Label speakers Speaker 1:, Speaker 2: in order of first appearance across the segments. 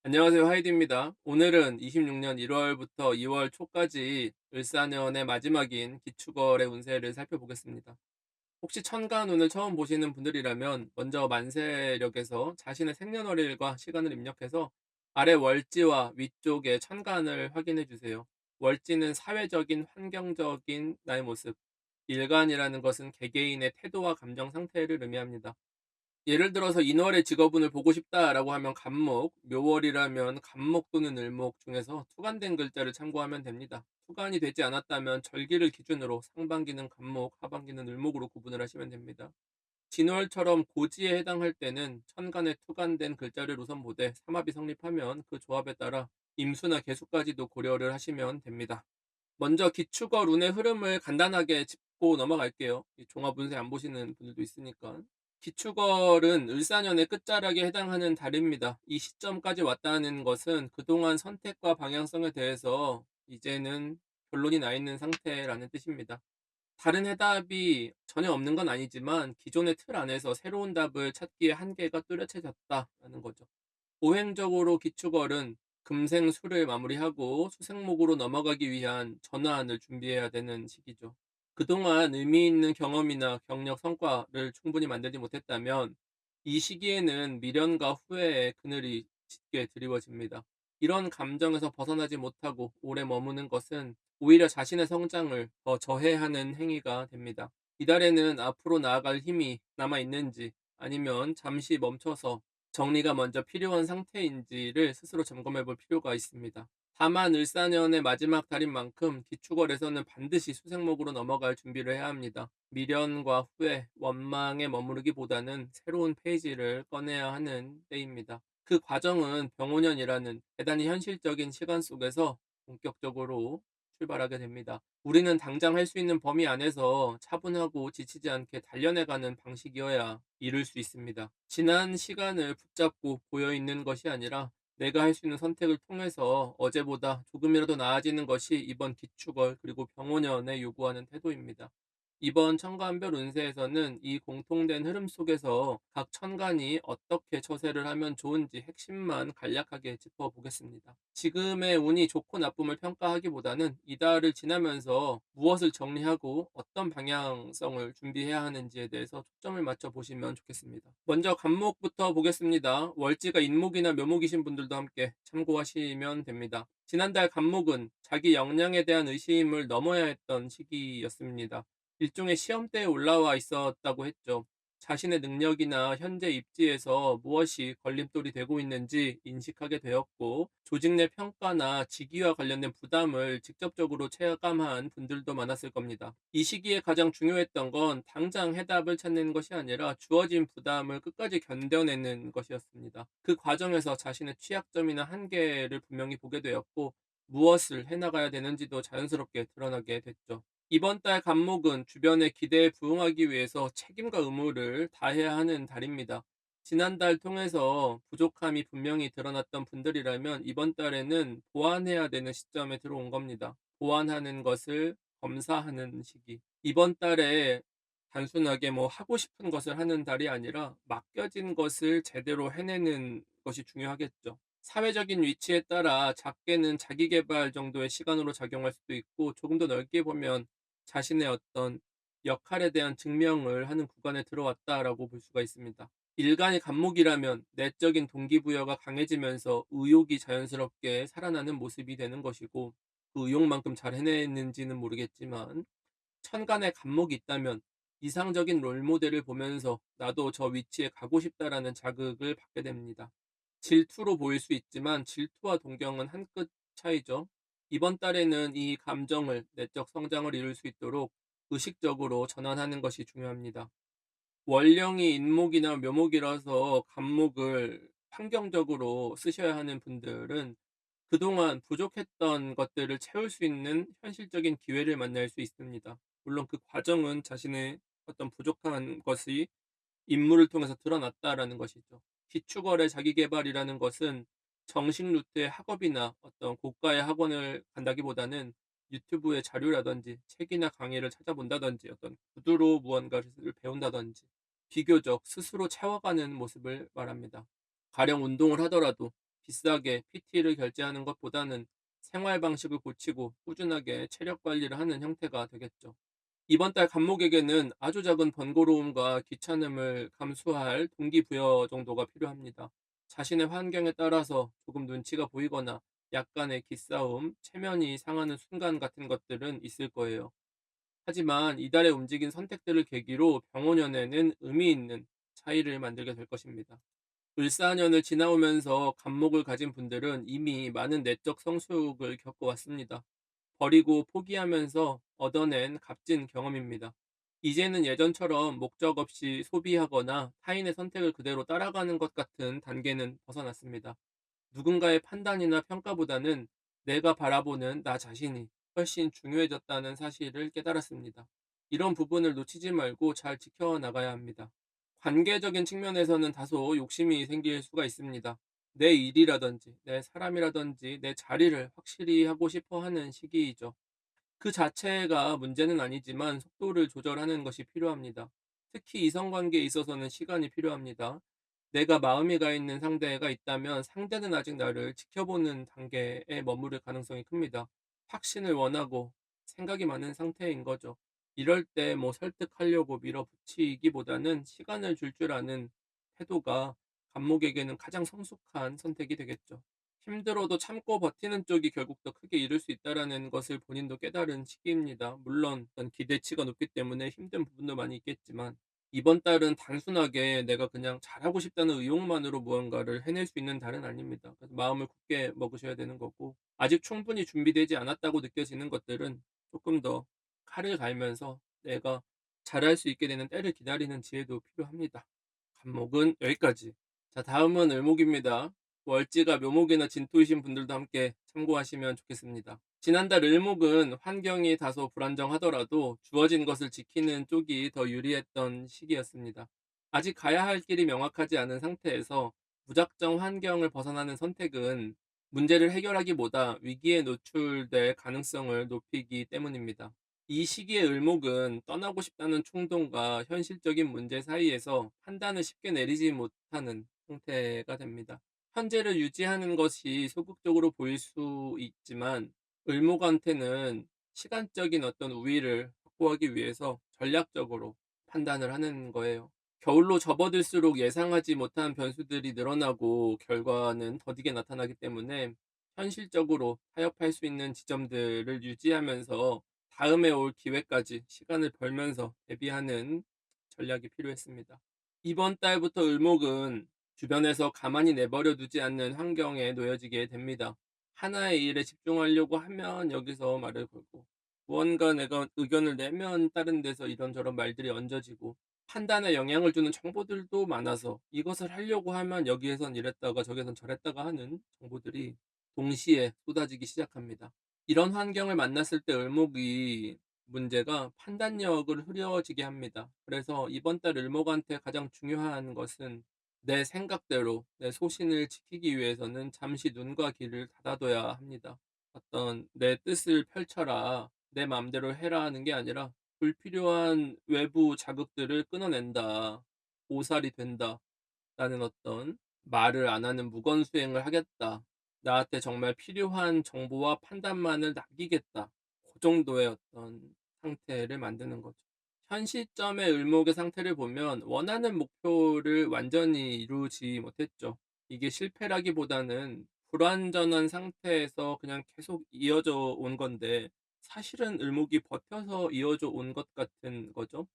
Speaker 1: 안녕하세요. 하이드입니다. 오늘은 26년 1월부터 2월 초까지 을사년의 마지막인 기축월의 운세를 살펴보겠습니다. 혹시 천간운을 처음 보시는 분들이라면 먼저 만세력에서 자신의 생년월일과 시간을 입력해서 아래 월지와 위쪽에 천간을 확인해 주세요. 월지는 사회적인 환경적인 나의 모습, 일간이라는 것은 개개인의 태도와 감정 상태를 의미합니다. 예를 들어서 인월의 직업운을 보고 싶다라고 하면 간목, 묘월이라면 간목 또는 을목 중에서 투간된 글자를 참고하면 됩니다. 투간이 되지 않았다면 절기를 기준으로 상반기는 간목, 하반기는 을목으로 구분을 하시면 됩니다. 진월처럼 고지에 해당할 때는 천간에 투간된 글자를 우선 보되 삼합이 성립하면 그 조합에 따라 임수나 개수까지도 고려를 하시면 됩니다. 먼저 기축월 운의 흐름을 간단하게 짚고 넘어갈게요. 이 종합 운세 안 보시는 분들도 있으니까. 기축월은 을사년의 끝자락에 해당하는 달입니다. 이 시점까지 왔다는 것은 그동안 선택과 방향성에 대해서 이제는 결론이 나 있는 상태라는 뜻입니다. 다른 해답이 전혀 없는 건 아니지만 기존의 틀 안에서 새로운 답을 찾기에 한계가 뚜렷해졌다라는 거죠. 보행적으로 기축월은 금생수를 마무리하고 수생목으로 넘어가기 위한 전환을 준비해야 되는 시기죠. 그동안 의미 있는 경험이나 경력 성과를 충분히 만들지 못했다면 이 시기에는 미련과 후회의 그늘이 짙게 드리워집니다. 이런 감정에서 벗어나지 못하고 오래 머무는 것은 오히려 자신의 성장을 더 저해하는 행위가 됩니다. 이달에는 앞으로 나아갈 힘이 남아 있는지 아니면 잠시 멈춰서 정리가 먼저 필요한 상태인지를 스스로 점검해 볼 필요가 있습니다. 다만 을사년의 마지막 달인 만큼 기축월에서는 반드시 수생목으로 넘어갈 준비를 해야 합니다. 미련과 후회, 원망에 머무르기보다는 새로운 페이지를 꺼내야 하는 때입니다. 그 과정은 병오년이라는 대단히 현실적인 시간 속에서 본격적으로 출발하게 됩니다. 우리는 당장 할 수 있는 범위 안에서 차분하고 지치지 않게 단련해가는 방식이어야 이룰 수 있습니다. 지난 시간을 붙잡고 고여 있는 것이 아니라 내가 할 수 있는 선택을 통해서 어제보다 조금이라도 나아지는 것이 이번 기축월 그리고 병오년에 요구하는 태도입니다. 이번 천간별 운세에서는 이 공통된 흐름 속에서 각 천간이 어떻게 처세를 하면 좋은지 핵심만 간략하게 짚어보겠습니다. 지금의 운이 좋고 나쁨을 평가하기보다는 이달을 지나면서 무엇을 정리하고 어떤 방향성을 준비해야 하는지에 대해서 초점을 맞춰 보시면 좋겠습니다. 먼저 간목부터 보겠습니다. 월지가 인목이나 묘목이신 분들도 함께 참고하시면 됩니다. 지난달 간목은 자기 역량에 대한 의심을 넘어야 했던 시기였습니다. 일종의 시험대에 올라와 있었다고 했죠. 자신의 능력이나 현재 입지에서 무엇이 걸림돌이 되고 있는지 인식하게 되었고, 조직 내 평가나 직위와 관련된 부담을 직접적으로 체감한 분들도 많았을 겁니다. 이 시기에 가장 중요했던 건 당장 해답을 찾는 것이 아니라 주어진 부담을 끝까지 견뎌내는 것이었습니다. 그 과정에서 자신의 취약점이나 한계를 분명히 보게 되었고, 무엇을 해나가야 되는지도 자연스럽게 드러나게 됐죠. 이번 달 간목은 주변의 기대에 부응하기 위해서 책임과 의무를 다해야 하는 달입니다. 지난달 통해서 부족함이 분명히 드러났던 분들이라면 이번 달에는 보완해야 되는 시점에 들어온 겁니다. 보완하는 것을 검사하는 시기. 이번 달에 단순하게 뭐 하고 싶은 것을 하는 달이 아니라 맡겨진 것을 제대로 해내는 것이 중요하겠죠. 사회적인 위치에 따라 작게는 자기 계발 정도의 시간으로 작용할 수도 있고 조금 더 넓게 보면 자신의 어떤 역할에 대한 증명을 하는 구간에 들어왔다라고 볼 수가 있습니다. 일간이 간목이라면 내적인 동기부여가 강해지면서 의욕이 자연스럽게 살아나는 모습이 되는 것이고 그 의욕만큼 잘 해냈는지는 모르겠지만 천간에 간목이 있다면 이상적인 롤모델을 보면서 나도 저 위치에 가고 싶다라는 자극을 받게 됩니다. 질투로 보일 수 있지만 질투와 동경은 한 끗 차이죠. 이번 달에는 이 감정을 내적 성장을 이룰 수 있도록 의식적으로 전환하는 것이 중요합니다. 월령이 인목이나 묘목이라서 간목을 환경적으로 쓰셔야 하는 분들은 그동안 부족했던 것들을 채울 수 있는 현실적인 기회를 만날 수 있습니다. 물론 그 과정은 자신의 어떤 부족한 것이 임무를 통해서 드러났다라는 것이죠. 기축월의 자기계발이라는 것은 정식 루트의 학업이나 어떤 고가의 학원을 간다기보다는 유튜브의 자료라든지 책이나 강의를 찾아본다든지 어떤 구두로 무언가를 배운다든지 비교적 스스로 채워가는 모습을 말합니다. 가령 운동을 하더라도 비싸게 PT를 결제하는 것보다는 생활 방식을 고치고 꾸준하게 체력 관리를 하는 형태가 되겠죠. 이번 달 간목에게는 아주 작은 번거로움과 귀찮음을 감수할 동기부여 정도가 필요합니다. 자신의 환경에 따라서 조금 눈치가 보이거나 약간의 기싸움, 체면이 상하는 순간 같은 것들은 있을 거예요. 하지만 이달의 움직인 선택들을 계기로 병원연애는 의미 있는 차이를 만들게 될 것입니다. 을사년을 지나오면서 간목을 가진 분들은 이미 많은 내적 성숙을 겪어왔습니다. 버리고 포기하면서 얻어낸 값진 경험입니다. 이제는 예전처럼 목적 없이 소비하거나 타인의 선택을 그대로 따라가는 것 같은 단계는 벗어났습니다. 누군가의 판단이나 평가보다는 내가 바라보는 나 자신이 훨씬 중요해졌다는 사실을 깨달았습니다. 이런 부분을 놓치지 말고 잘 지켜나가야 합니다. 관계적인 측면에서는 다소 욕심이 생길 수가 있습니다. 내 일이라든지, 내 사람이라든지, 내 자리를 확실히 하고 싶어 하는 시기이죠. 그 자체가 문제는 아니지만 속도를 조절하는 것이 필요합니다. 특히 이성관계에 있어서는 시간이 필요합니다. 내가 마음이 가 있는 상대가 있다면 상대는 아직 나를 지켜보는 단계에 머무를 가능성이 큽니다. 확신을 원하고 생각이 많은 상태인 거죠. 이럴 때 뭐 설득하려고 밀어붙이기보다는 시간을 줄 아는 태도가 간목에게는 가장 성숙한 선택이 되겠죠. 힘들어도 참고 버티는 쪽이 결국 더 크게 이룰 수 있다라는 것을 본인도 깨달은 시기입니다. 물론 어떤 기대치가 높기 때문에 힘든 부분도 많이 있겠지만 이번 달은 단순하게 내가 그냥 잘하고 싶다는 의욕만으로 무언가를 해낼 수 있는 달은 아닙니다. 그래서 마음을 굳게 먹으셔야 되는 거고 아직 충분히 준비되지 않았다고 느껴지는 것들은 조금 더 칼을 갈면서 내가 잘할 수 있게 되는 때를 기다리는 지혜도 필요합니다. 간목은 여기까지. 자, 다음은 을목입니다. 월지가 묘목이나 진토이신 분들도 함께 참고하시면 좋겠습니다. 지난달 을목은 환경이 다소 불안정하더라도 주어진 것을 지키는 쪽이 더 유리했던 시기였습니다. 아직 가야 할 길이 명확하지 않은 상태에서 무작정 환경을 벗어나는 선택은 문제를 해결하기보다 위기에 노출될 가능성을 높이기 때문입니다. 이 시기의 을목은 떠나고 싶다는 충동과 현실적인 문제 사이에서 판단을 쉽게 내리지 못하는 상태가 됩니다. 현재를 유지하는 것이 소극적으로 보일 수 있지만 을목한테는 시간적인 어떤 우위를 확보하기 위해서 전략적으로 판단을 하는 거예요. 겨울로 접어들수록 예상하지 못한 변수들이 늘어나고 결과는 더디게 나타나기 때문에 현실적으로 타협할 수 있는 지점들을 유지하면서 다음에 올 기회까지 시간을 벌면서 대비하는 전략이 필요했습니다. 이번 달부터 을목은 주변에서 가만히 내버려 두지 않는 환경에 놓여지게 됩니다. 하나의 일에 집중하려고 하면 여기서 말을 걸고, 무언가 내가 의견을 내면 다른 데서 이런저런 말들이 얹어지고, 판단에 영향을 주는 정보들도 많아서 이것을 하려고 하면 여기에선 이랬다가 저기에선 저랬다가 하는 정보들이 동시에 쏟아지기 시작합니다. 이런 환경을 만났을 때 을목이 문제가 판단력을 흐려지게 합니다. 그래서 이번 달 을목한테 가장 중요한 것은 내 생각대로 내 소신을 지키기 위해서는 잠시 눈과 귀를 닫아둬야 합니다. 어떤 내 뜻을 펼쳐라, 내 마음대로 해라 하는 게 아니라 불필요한 외부 자극들을 끊어낸다, 오살이 된다, 라는 어떤 말을 안 하는 무건수행을 하겠다. 나한테 정말 필요한 정보와 판단만을 남기겠다. 그 정도의 어떤 상태를 만드는 거죠. 현 시점의 을목의 상태를 보면 원하는 목표를 완전히 이루지 못했죠. 이게 실패라기보다는 불완전한 상태에서 그냥 계속 이어져 온 건데 사실은 을목이 버텨서 이어져 온 것 같은 거죠.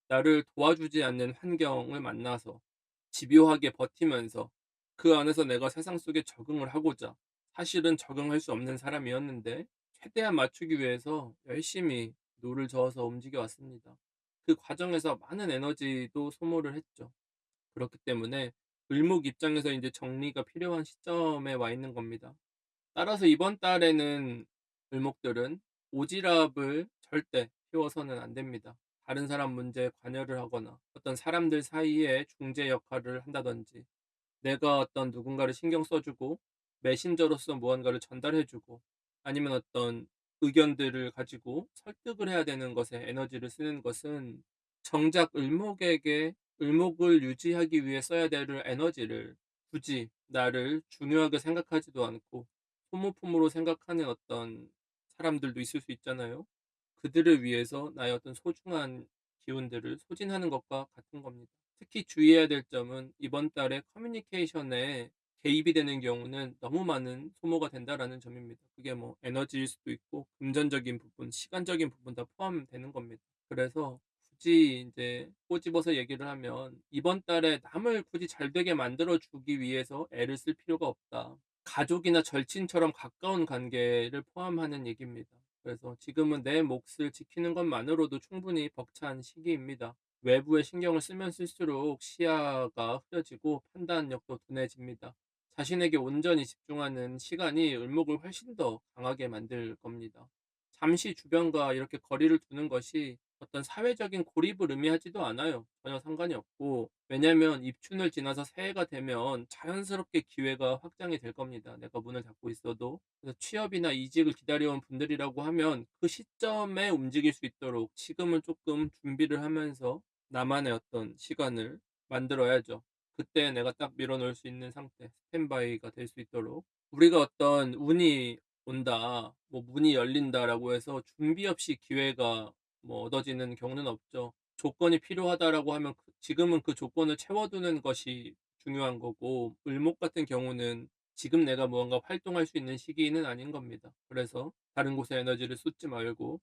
Speaker 1: 나를 도와주지 않는 환경을 만나서 집요하게 버티면서 그 안에서 내가 세상 속에 적응을 하고자 사실은 적응할 수 없는 사람이었는데 최대한 맞추기 위해서 열심히 노를 저어서 움직여 왔습니다. 그 과정에서 많은 에너지도 소모를 했죠. 그렇기 때문에 을목 입장에서 이제 정리가 필요한 시점에 와 있는 겁니다. 따라서 이번 달에는 을목들은 오지랖을 절대 피워서는 안 됩니다. 다른 사람 문제에 관여를 하거나 어떤 사람들 사이에 중재 역할을 한다든지 내가 어떤 누군가를 신경 써주고 메신저로서 무언가를 전달해주고 아니면 어떤 의견들을 가지고 설득을 해야 되는 것에 에너지를 쓰는 것은 정작 을목에게 을목을 유지하기 위해 써야 될 에너지를 굳이 나를 중요하게 생각하지도 않고 소모품으로 생각하는 어떤 사람들도 있을 수 있잖아요. 그들을 위해서 나의 어떤 소중한 기운들을 소진하는 것과 같은 겁니다. 특히 주의해야 될 점은 이번 달에 커뮤니케이션에 개입이 되는 경우는 너무 많은 소모가 된다라는 점입니다. 그게 뭐 에너지일 수도 있고 금전적인 부분, 시간적인 부분 다 포함되는 겁니다. 그래서 굳이 이제 꼬집어서 얘기를 하면 '이번 달에 남을 굳이 잘 되게 만들어 주기 위해서 애를 쓸 필요가 없다.' 가족이나 절친처럼 가까운 관계를 포함하는 얘기입니다. 그래서 지금은 내 몫을 지키는 것만으로도 충분히 벅찬 시기입니다. 외부에 신경을 쓰면 쓸수록 시야가 흐려지고 판단력도 둔해집니다. 자신에게 온전히 집중하는 시간이 을목을 훨씬 더 강하게 만들 겁니다. 잠시 주변과 이렇게 거리를 두는 것이 어떤 사회적인 고립을 의미하지도 않아요. 전혀 상관이 없고. 왜냐면 입춘을 지나서 새해가 되면 자연스럽게 기회가 확장이 될 겁니다, 내가 문을 닫고 있어도. 그래서 취업이나 이직을 기다려온 분들이라고 하면 그 시점에 움직일 수 있도록 지금은 조금 준비를 하면서 나만의 어떤 시간을 만들어야죠. 그때 내가 딱 밀어 넣을 수 있는 상태, 스탠바이가 될 수 있도록. 우리가 어떤 운이 온다, 뭐 문이 열린다라고 해서 준비 없이 기회가 뭐 얻어지는 경우는 없죠. 조건이 필요하다라고 하면 지금은 그 조건을 채워두는 것이 중요한 거고, 을목 같은 경우는 지금 내가 무언가 활동할 수 있는 시기는 아닌 겁니다. 그래서 다른 곳에 에너지를 쏟지 말고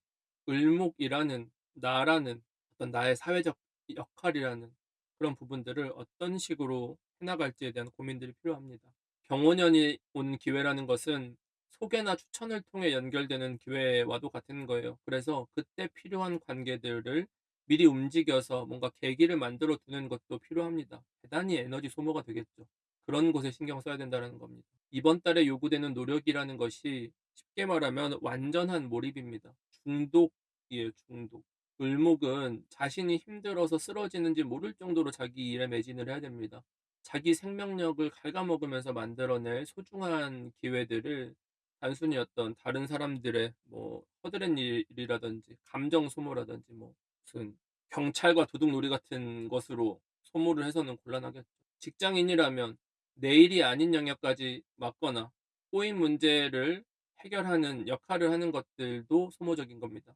Speaker 1: 을목이라는 나라는 어떤 나의 사회적 역할이라는 그런 부분들을 어떤 식으로 해나갈지에 대한 고민들이 필요합니다. 병원연이 온 기회라는 것은 소개나 추천을 통해 연결되는 기회와도 같은 거예요. 그래서 그때 필요한 관계들을 미리 움직여서 뭔가 계기를 만들어 두는 것도 필요합니다. 대단히 에너지 소모가 되겠죠. 그런 곳에 신경 써야 된다는 겁니다. 이번 달에 요구되는 노력이라는 것이 쉽게 말하면 완전한 몰입입니다. 중독이에요, 중독. 을목은 자신이 힘들어서 쓰러지는지 모를 정도로 자기 일에 매진을 해야 됩니다. 자기 생명력을 갉아먹으면서 만들어낼 소중한 기회들을 단순히 어떤 다른 사람들의 뭐 허드렛 일이라든지 감정 소모라든지 뭐 무슨 경찰과 도둑놀이 같은 것으로 소모를 해서는 곤란하겠죠. 직장인이라면 내일이 아닌 영역까지 맡거나 꼬인 문제를 해결하는 역할을 하는 것들도 소모적인 겁니다.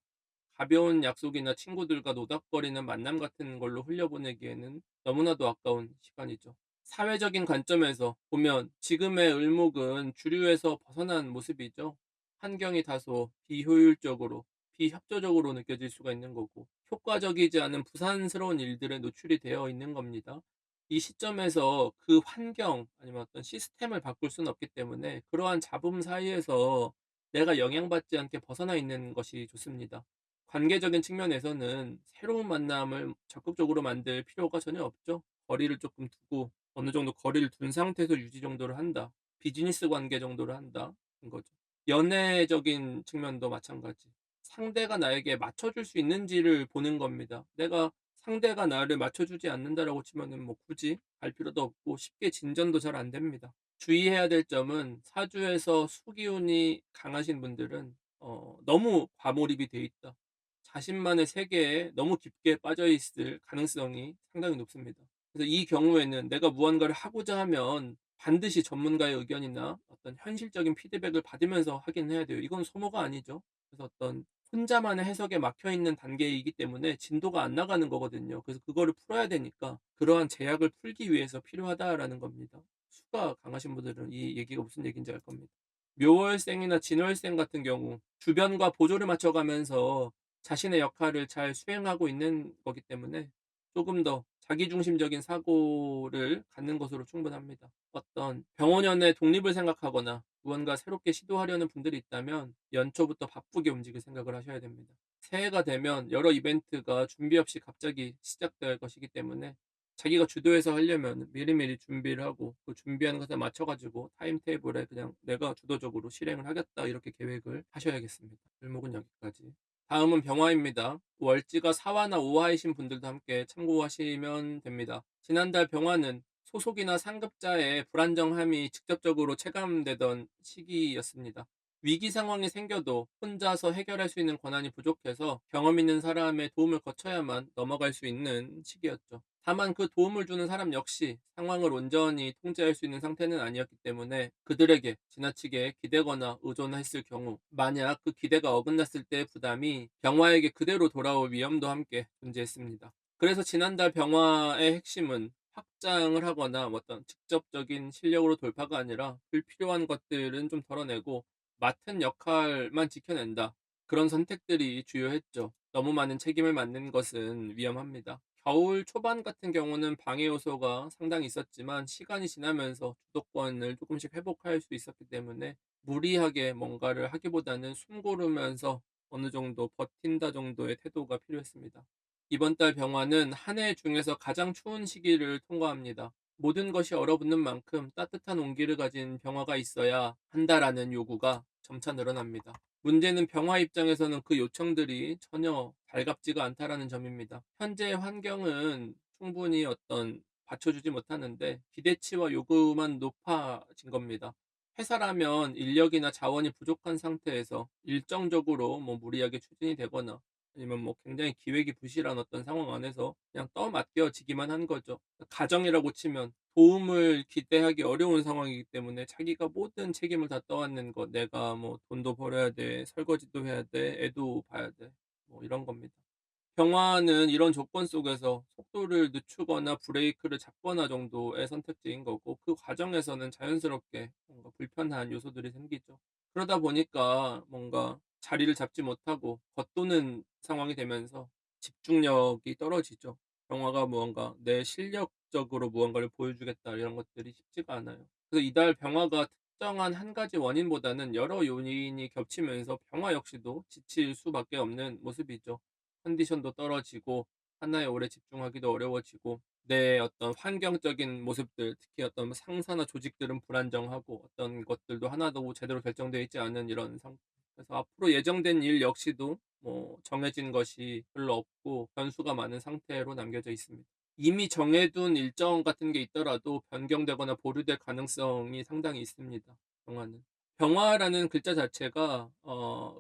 Speaker 1: 가벼운 약속이나 친구들과 노닥거리는 만남 같은 걸로 흘려보내기에는 너무나도 아까운 시간이죠. 사회적인 관점에서 보면 지금의 을목은 주류에서 벗어난 모습이죠. 환경이 다소 비효율적으로, 비협조적으로 느껴질 수가 있는 거고, 효과적이지 않은 부산스러운 일들에 노출이 되어 있는 겁니다. 이 시점에서 그 환경 아니면 어떤 시스템을 바꿀 수는 없기 때문에 그러한 잡음 사이에서 내가 영향받지 않게 벗어나 있는 것이 좋습니다. 관계적인 측면에서는 새로운 만남을 적극적으로 만들 필요가 전혀 없죠. 거리를 조금 두고 어느 정도 거리를 둔 상태에서 유지 정도를 한다. 비즈니스 관계 정도를 한다. 인 거죠. 연애적인 측면도 마찬가지. 상대가 나에게 맞춰줄 수 있는지를 보는 겁니다. 내가 상대가 나를 맞춰주지 않는다라고 치면은 뭐 굳이 갈 필요도 없고 쉽게 진전도 잘 안 됩니다. 주의해야 될 점은 사주에서 수기운이 강하신 분들은 너무 과몰입이 돼 있다. 자신만의 세계에 너무 깊게 빠져 있을 가능성이 상당히 높습니다. 그래서 이 경우에는 내가 무언가를 하고자 하면 반드시 전문가의 의견이나 어떤 현실적인 피드백을 받으면서 하긴 해야 돼요. 이건 소모가 아니죠. 그래서 어떤 혼자만의 해석에 막혀 있는 단계이기 때문에 진도가 안 나가는 거거든요. 그래서 그거를 풀어야 되니까 그러한 제약을 풀기 위해서 필요하다라는 겁니다. 수가 강하신 분들은 이 얘기가 무슨 얘기인지 알 겁니다. 묘월생이나 진월생 같은 경우 주변과 보조를 맞춰가면서 자신의 역할을 잘 수행하고 있는 거기 때문에 조금 더 자기중심적인 사고를 갖는 것으로 충분합니다. 어떤 병원연의 독립을 생각하거나 무언가 새롭게 시도하려는 분들이 있다면 연초부터 바쁘게 움직일 생각을 하셔야 됩니다. 새해가 되면 여러 이벤트가 준비 없이 갑자기 시작될 것이기 때문에 자기가 주도해서 하려면 미리미리 준비를 하고 그 준비하는 것에 맞춰 가지고 타임테이블에 그냥 '내가 주도적으로 실행을 하겠다.' 이렇게 계획을 하셔야겠습니다. 을목은 여기까지. 다음은 병화입니다. 월지가 사화나 오화이신 분들도 함께 참고하시면 됩니다. 지난달 병화는 소속이나 상급자의 불안정함이 직접적으로 체감되던 시기였습니다. 위기 상황이 생겨도 혼자서 해결할 수 있는 권한이 부족해서 경험 있는 사람의 도움을 거쳐야만 넘어갈 수 있는 시기였죠. 다만 그 도움을 주는 사람 역시 상황을 온전히 통제할 수 있는 상태는 아니었기 때문에 그들에게 지나치게 기대거나 의존했을 경우 만약 그 기대가 어긋났을 때의 부담이 병화에게 그대로 돌아올 위험도 함께 존재했습니다. 그래서 지난달 병화의 핵심은 확장을 하거나 뭐 어떤 직접적인 실력으로 돌파가 아니라 불필요한 것들은 좀 덜어내고 맡은 역할만 지켜낸다. 그런 선택들이 주요했죠. 너무 많은 책임을 맡는 것은 위험합니다. 겨울 초반 같은 경우는 방해 요소가 상당히 있었지만 시간이 지나면서 주도권을 조금씩 회복할 수 있었기 때문에 무리하게 뭔가를 하기보다는 숨 고르면서 어느 정도 버틴다 정도의 태도가 필요했습니다. 이번 달 병화는 한 해 중에서 가장 추운 시기를 통과합니다. 모든 것이 얼어붙는 만큼 따뜻한 온기를 가진 병화가 있어야 한다라는 요구가 점차 늘어납니다. 문제는 병화 입장에서는 그 요청들이 전혀 달갑지가 않다라는 점입니다. 현재 환경은 충분히 어떤 받쳐주지 못하는데 기대치와 요구만 높아진 겁니다. 회사라면 인력이나 자원이 부족한 상태에서 일정적으로 뭐 무리하게 추진이 되거나 아니면 뭐 굉장히 기획이 부실한 어떤 상황 안에서 그냥 떠맡겨지기만 한 거죠. 가정이라고 치면 도움을 기대하기 어려운 상황이기 때문에 자기가 모든 책임을 다 떠안는 것. 내가 뭐 돈도 벌어야 돼, 설거지도 해야 돼, 애도 봐야 돼. 뭐 이런 겁니다. 병화는 이런 조건 속에서 속도를 늦추거나 브레이크를 잡거나 정도의 선택지인 거고 그 과정에서는 자연스럽게 뭔가 불편한 요소들이 생기죠. 그러다 보니까 뭔가 자리를 잡지 못하고 겉도는 상황이 되면서 집중력이 떨어지죠. 병화가 무언가 '내 실력적으로 무언가를 보여주겠다.' 이런 것들이 쉽지가 않아요. 그래서 이달 병화가 특정한 한 가지 원인보다는 여러 요인이 겹치면서 병화 역시도 지칠 수밖에 없는 모습이죠. 컨디션도 떨어지고 하나에 오래 집중하기도 어려워지고 내 어떤 환경적인 모습들 특히 어떤 상사나 조직들은 불안정하고 어떤 것들도 하나도 제대로 결정되어 있지 않은 이런 상태. 그래서 앞으로 예정된 일 역시도 뭐 정해진 것이 별로 없고 변수가 많은 상태로 남겨져 있습니다. 이미 정해둔 일정 같은 게 있더라도 변경되거나 보류될 가능성이 상당히 있습니다. 병화는. 병화라는 글자 자체가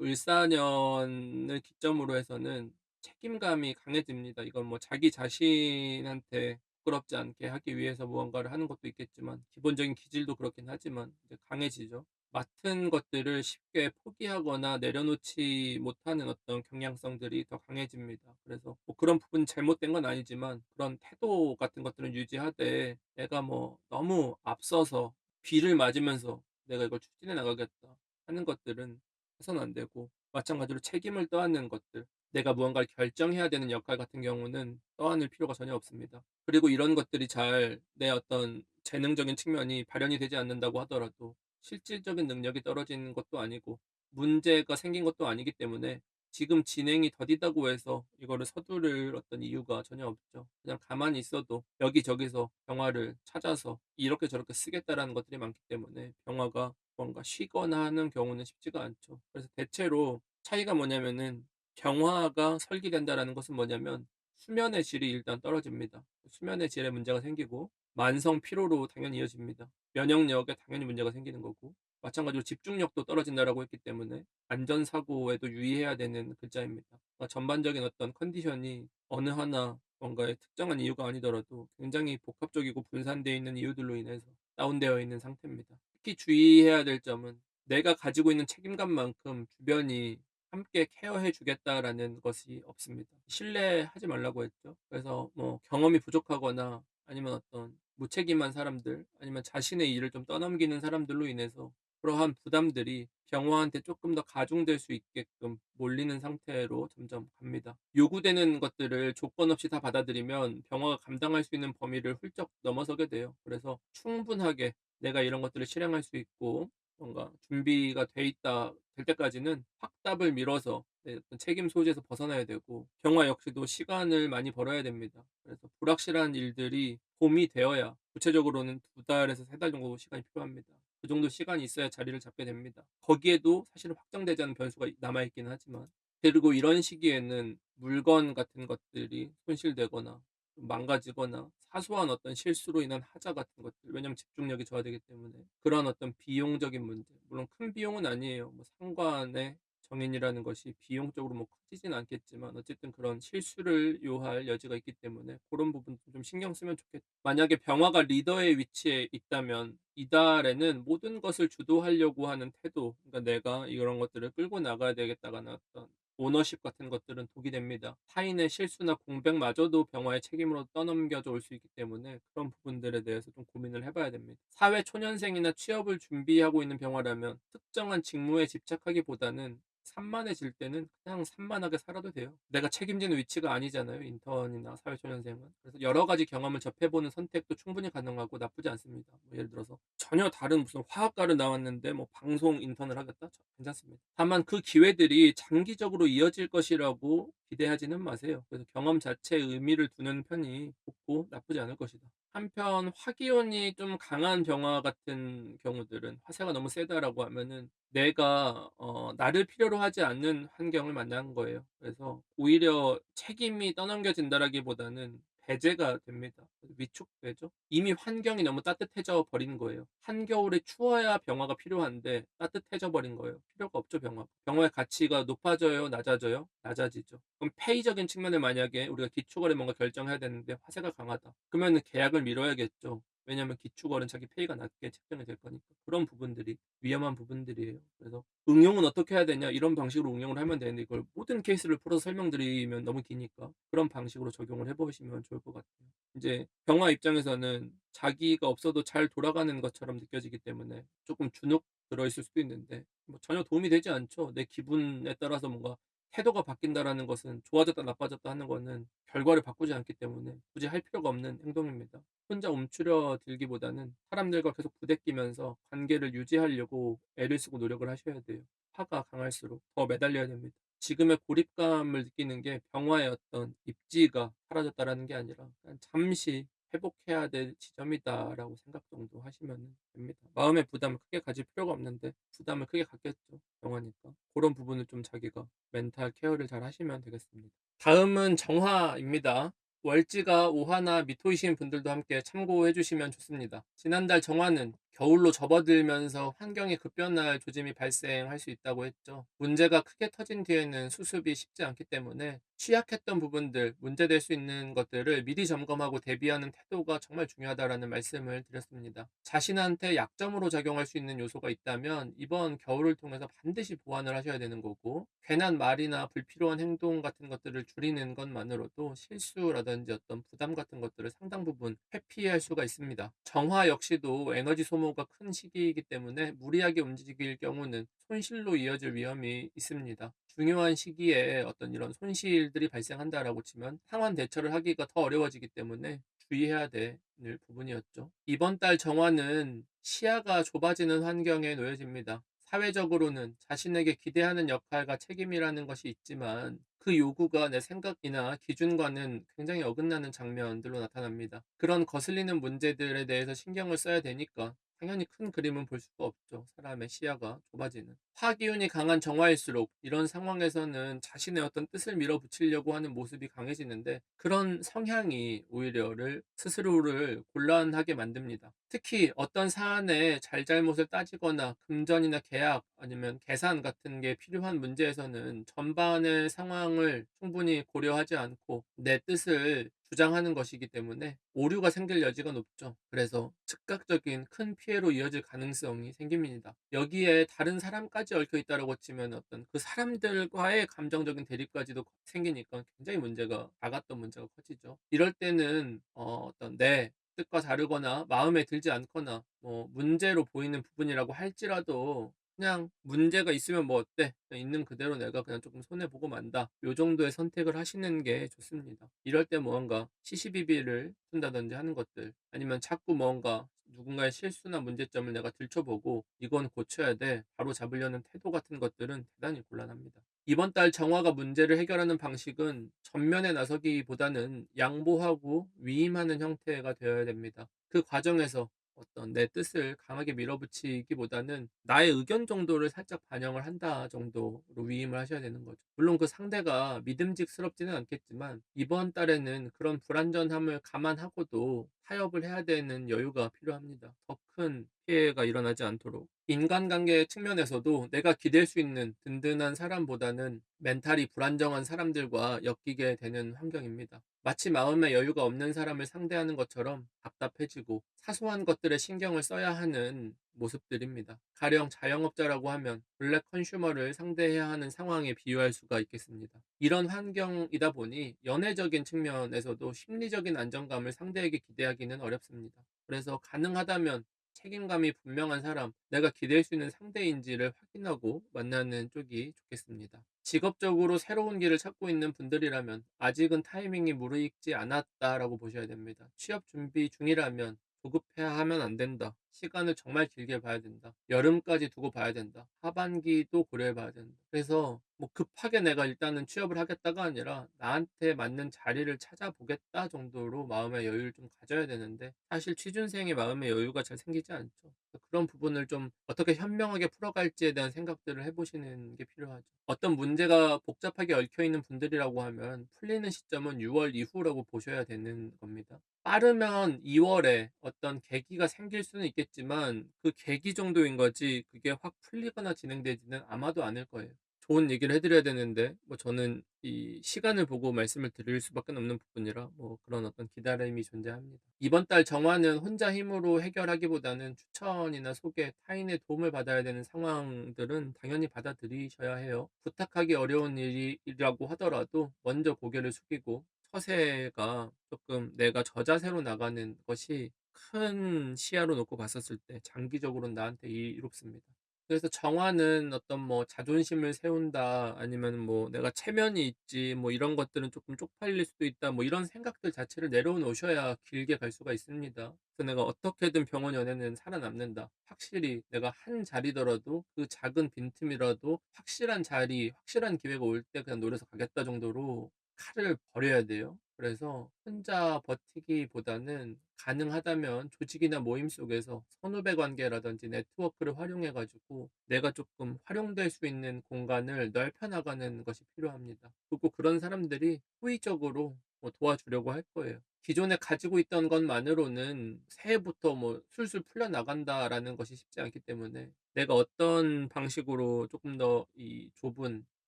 Speaker 1: 을사년을 기점으로 해서는 책임감이 강해집니다. 이건 뭐 자기 자신한테 부끄럽지 않게 하기 위해서 무언가를 하는 것도 있겠지만 기본적인 기질도 그렇긴 하지만 이제 강해지죠. 맡은 것들을 쉽게 포기하거나 내려놓지 못하는 어떤 경향성들이 더 강해집니다. 그래서 뭐 그런 부분이 잘못된 건 아니지만 그런 태도 같은 것들은 유지하되 내가 뭐 너무 앞서서 비를 맞으면서 '내가 이걸 추진해 나가겠다.' 하는 것들은 해서는 안 되고 마찬가지로 책임을 떠안는 것들 내가 무언가를 결정해야 되는 역할 같은 경우는 떠안을 필요가 전혀 없습니다. 그리고 이런 것들이 잘 내 어떤 재능적인 측면이 발현이 되지 않는다고 하더라도 실질적인 능력이 떨어지는 것도 아니고 문제가 생긴 것도 아니기 때문에 지금 진행이 더디다고 해서 이거를 서두를 어떤 이유가 전혀 없죠. 그냥 가만히 있어도 여기저기서 병화를 찾아서 이렇게 저렇게 쓰겠다라는 것들이 많기 때문에 병화가 뭔가 쉬거나 하는 경우는 쉽지가 않죠. 그래서 대체로 차이가 뭐냐면은 병화가 설계된다라는 것은 뭐냐면 수면의 질이 일단 떨어집니다. 수면의 질에 문제가 생기고 만성 피로로 당연히 이어집니다. 면역력에 당연히 문제가 생기는 거고 마찬가지로 집중력도 떨어진다라고 했기 때문에 안전사고에도 유의해야 되는 글자입니다. 그러니까 전반적인 어떤 컨디션이 어느 하나 뭔가의 특정한 이유가 아니더라도 굉장히 복합적이고 분산되어 있는 이유들로 인해서 다운되어 있는 상태입니다. 특히 주의해야 될 점은 내가 가지고 있는 책임감만큼 주변이 함께 케어해 주겠다라는 것이 없습니다. 신뢰하지 말라고 했죠. 그래서 뭐 경험이 부족하거나 아니면 어떤 무책임한 사람들 아니면 자신의 일을 좀 떠넘기는 사람들로 인해서 그러한 부담들이 병화한테 조금 더 가중될 수 있게끔 몰리는 상태로 점점 갑니다. 요구되는 것들을 조건 없이 다 받아들이면 병화가 감당할 수 있는 범위를 훌쩍 넘어서게 돼요. 그래서 충분하게 내가 이런 것들을 실행할 수 있고 뭔가 준비가 돼 있다 될 때까지는 확답을 미뤄서 내 어떤 책임 소재에서 벗어나야 되고 병화 역시도 시간을 많이 벌어야 됩니다. 그래서 불확실한 일들이 봄이 되어야 구체적으로는 2달에서 3달 정도 시간이 필요합니다. 그 정도 시간이 있어야 자리를 잡게 됩니다. 거기에도 사실은 확정되지 않은 변수가 남아 있기는 하지만 그리고 이런 시기에는 물건 같은 것들이 손실되거나 좀 망가지거나 사소한 어떤 실수로 인한 하자 같은 것들 왜냐하면 집중력이 저하되기 때문에 그런 어떤 비용적인 문제 물론 큰 비용은 아니에요. 뭐 상관에 정인이라는 것이 비용적으로 뭐 커지진 않겠지만 어쨌든 그런 실수를 요할 여지가 있기 때문에 그런 부분도 좀 신경 쓰면 좋겠 만약에 병화가 리더의 위치에 있다면 이달에는 모든 것을 주도하려고 하는 태도, 그러니까 '내가 이런 것들을 끌고 나가야 되겠다.'가는 어떤 오너십 같은 것들은 독이 됩니다. 타인의 실수나 공백마저도 병화의 책임으로 떠넘겨져 올 수 있기 때문에 그런 부분들에 대해서 좀 고민을 해 봐야 됩니다. 사회 초년생이나 취업을 준비하고 있는 병화라면 특정한 직무에 집착하기보다는 산만해질 때는 그냥 산만하게 살아도 돼요. 내가 책임지는 위치가 아니잖아요, 인턴이나 사회초년생은. 그래서 여러 가지 경험을 접해 보는 선택도 충분히 가능하고 나쁘지 않습니다. 뭐 예를 들어서 전혀 다른 무슨 화학과를 나왔는데 뭐 방송 인턴을 하겠다? 괜찮습니다. 다만 그 기회들이 장기적으로 이어질 것이라고 기대하지는 마세요. 그래서 경험 자체에 의미를 두는 편이 좋고 나쁘지 않을 것이다. 한편 화기운이 좀 강한 병화 같은 경우들은 '화세가 너무 세다.'라고 하면은 내가 나를 필요로 하지 않는 환경을 만나는 거예요. 그래서 오히려 책임이 떠넘겨진다라기보다는 배제가 됩니다. 위축되죠. 이미 환경이 너무 따뜻해져 버린 거예요. 한겨울에 추워야 병화가 필요한데 따뜻해져 버린 거예요. 필요가 없죠, 병화. 병화의 가치가 높아져요, 낮아져요? 낮아지죠. 그럼 페이적인 측면을 만약에 우리가 기초거래 뭔가 결정해야 되는데 화세가 강하다. 그러면은 계약을 미뤄야겠죠. 왜냐하면 기축월은 자기 페이가 낮게 책정이 될 거니까. 그런 부분들이 위험한 부분들이에요. 그래서 응용은 어떻게 해야 되냐 이런 방식으로 응용을 하면 되는데 이걸 모든 케이스를 풀어서 설명드리면 너무 기니까 그런 방식으로 적용을 해 보시면 좋을 것 같아요. 이제 병화 입장에서는 자기가 없어도 잘 돌아가는 것처럼 느껴지기 때문에 조금 주눅 들어 있을 수도 있는데 뭐 전혀 도움이 되지 않죠. 내 기분에 따라서 뭔가 태도가 바뀐다라는 것은 좋아졌다 나빠졌다 하는 거는 결과를 바꾸지 않기 때문에 굳이 할 필요가 없는 행동입니다. 혼자 움츠러들기보다는 사람들과 계속 부대끼면서 관계를 유지하려고 애를 쓰고 노력을 하셔야 돼요. 화가 강할수록 더 매달려야 됩니다. 지금의 고립감을 느끼는 게 병화의 어떤 입지가 사라졌다라는 게 아니라 그냥 잠시 회복해야 될 지점이다라고 생각 정도 하시면 됩니다. 마음의 부담을 크게 가질 필요가 없는데 부담을 크게 갖겠죠. 병화니까. 그런 부분을 좀 자기가 멘탈 케어를 잘 하시면 되겠습니다. 다음은 정화입니다. 월지가 오화나 미토이신 분들도 함께 참고해 주시면 좋습니다. 지난달 정화는 겨울로 접어들면서 환경이 급변할 조짐이 발생할 수 있다고 했죠. 문제가 크게 터진 뒤에는 수습이 쉽지 않기 때문에 취약했던 부분들, 문제될 수 있는 것들을 미리 점검하고 대비하는 태도가 정말 중요하다라는 말씀을 드렸습니다. 자신한테 약점으로 작용할 수 있는 요소가 있다면 이번 겨울을 통해서 반드시 보완을 하셔야 되는 거고, 괜한 말이나 불필요한 행동 같은 것들을 줄이는 것만으로도 실수라든지 어떤 부담 같은 것들을 상당 부분 회피할 수가 있습니다. 정화 역시도 에너지 소모가 큰 시기이기 때문에 무리하게 움직일 경우는 손실로 이어질 위험이 있습니다. 중요한 시기에 어떤 이런 손실들이 발생한다라고 치면 상환 대처를 하기가 더 어려워지기 때문에 주의해야 될 부분이었죠. 이번 달 정화는 시야가 좁아지는 환경에 놓여집니다. 사회적으로는 자신에게 기대하는 역할과 책임이라는 것이 있지만 그 요구가 내 생각이나 기준과는 굉장히 어긋나는 장면들로 나타납니다. 그런 거슬리는 문제들에 대해서 신경을 써야 되니까 당연히 큰 그림은 볼 수가 없죠. 사람의 시야가 좁아지는. 화기운이 강한 정화일수록 이런 상황에서는 자신의 어떤 뜻을 밀어붙이려고 하는 모습이 강해지는데 그런 성향이 오히려를 스스로를 곤란하게 만듭니다. 특히 어떤 사안의 잘잘못을 따지거나 금전이나 계약 아니면 계산 같은 게 필요한 문제에서는 전반의 상황을 충분히 고려하지 않고 내 뜻을 주장하는 것이기 때문에 오류가 생길 여지가 높죠. 그래서 즉각적인 큰 피해로 이어질 가능성이 생깁니다. 여기에 다른 사람까지 얽혀 있다라고 치면 어떤 그 사람들과의 감정적인 대립까지도 생기니까 굉장히 문제가 작았던 문제가 커지죠. 이럴 때는 어떤 내 뜻과 다르거나 마음에 들지 않거나 뭐 문제로 보이는 부분이라고 할지라도 그냥 '문제가 있으면 뭐 어때? 그냥 있는 그대로 내가 그냥 조금 손해 보고 만다.' 요 정도의 선택을 하시는 게 좋습니다. 이럴 때 무언가 시시비비를 푼다든지 하는 것들 아니면 자꾸 뭔가 누군가의 실수나 문제점을 내가 들춰보고 '이건 고쳐야 돼.' 바로잡으려는 태도 같은 것들은 대단히 곤란합니다. 이번 달 정화가 문제를 해결하는 방식은 전면에 나서기보다는 양보하고 위임하는 형태가 되어야 됩니다. 그 과정에서 어떤 내 뜻을 강하게 밀어붙이기보다는 나의 의견 정도를 살짝 반영을 한다 정도로 위임을 하셔야 되는 거죠. 물론 그 상대가 믿음직스럽지는 않겠지만 이번 달에는 그런 불완전함을 감안하고도 타협을 해야 되는 여유가 필요합니다. 더 큰 피해가 일어나지 않도록. 인간관계 측면에서도 내가 기댈 수 있는 든든한 사람보다는 멘탈이 불안정한 사람들과 엮이게 되는 환경입니다. 마치 마음의 여유가 없는 사람을 상대하는 것처럼 답답해지고 사소한 것들에 신경을 써야 하는 모습들입니다. 가령 자영업자라고 하면 블랙 컨슈머를 상대해야 하는 상황에 비유할 수가 있겠습니다. 이런 환경이다 보니 연애적인 측면에서도 심리적인 안정감을 상대에게 기대하기는 어렵습니다. 그래서 가능하다면 책임감이 분명한 사람, 내가 기댈 수 있는 상대인지를 확인하고 만나는 쪽이 좋겠습니다. 직업적으로 새로운 길을 찾고 있는 분들이라면 아직은 타이밍이 무르익지 않았다라고 보셔야 됩니다. 취업 준비 중이라면 조급해하면 안 된다. 시간을 정말 길게 봐야 된다. 여름까지 두고 봐야 된다. 하반기도 고려해 봐야 된다. 그래서 뭐 급하게 내가 일단은 취업을 하겠다가 아니라 나한테 맞는 자리를 찾아보겠다 정도로 마음의 여유를 좀 가져야 되는데 사실 취준생의 마음의 여유가 잘 생기지 않죠. 그런 부분을 좀 어떻게 현명하게 풀어갈지에 대한 생각들을 해보시는 게 필요하죠. 어떤 문제가 복잡하게 얽혀 있는 분들이라고 하면 풀리는 시점은 6월 이후라고 보셔야 되는 겁니다. 빠르면 2월에 어떤 계기가 생길 수는 있겠지만 그 계기 정도인 거지 그게 확 풀리거나 진행되지는 아마도 않을 거예요. 좋은 얘기를 해 드려야 되는데 뭐 저는 이 시간을 보고 말씀을 드릴 수밖에 없는 부분이라 뭐 그런 어떤 기다림이 존재합니다. 이번 달 정화는 혼자 힘으로 해결하기보다는 추천이나 소개, 타인의 도움을 받아야 되는 상황들은 당연히 받아들이셔야 해요. 부탁하기 어려운 일이라고 하더라도 먼저 고개를 숙이고 처세가 조금 내가 저자세로 나가는 것이 큰 시야로 놓고 봤었을 때 장기적으로는 나한테 이롭습니다. 그래서 정화는 어떤 뭐 자존심을 세운다 아니면 뭐 내가 체면이 있지 뭐 이런 것들은 조금 쪽팔릴 수도 있다 뭐 이런 생각들 자체를 내려놓으셔야 길게 갈 수가 있습니다. 그래서 내가 어떻게든 병원 연애는 살아남는다. 확실히 내가 한 자리더라도 그 작은 빈틈이라도 확실한 자리, 확실한 기회가 올 때 그냥 노려서 가겠다 정도로 칼을 버려야 돼요. 그래서 혼자 버티기보다는 가능하다면 조직이나 모임 속에서 선후배 관계라든지 네트워크를 활용해 가지고 내가 조금 활용될 수 있는 공간을 넓혀 나가는 것이 필요합니다. 그리고 그런 사람들이 호의적으로 뭐 도와주려고 할 거예요. 기존에 가지고 있던 것만으로는 새해부터 뭐 술술 풀려나간다라는 것이 쉽지 않기 때문에 내가 어떤 방식으로 조금 더 이 좁은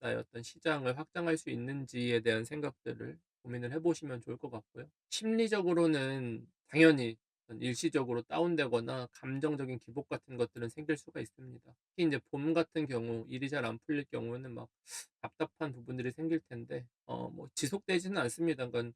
Speaker 1: 나의 어떤 시장을 확장할 수 있는지에 대한 생각들을 고민을 해 보시면 좋을 것 같고요. 심리적으로는 당연히 일시적으로 다운되거나 감정적인 기복 같은 것들은 생길 수가 있습니다. 특히 인제 봄 같은 경우 일이 잘 안 풀릴 경우에는 막 답답한 부분들이 생길 텐데 뭐 지속되지는 않습니다. 그러니깐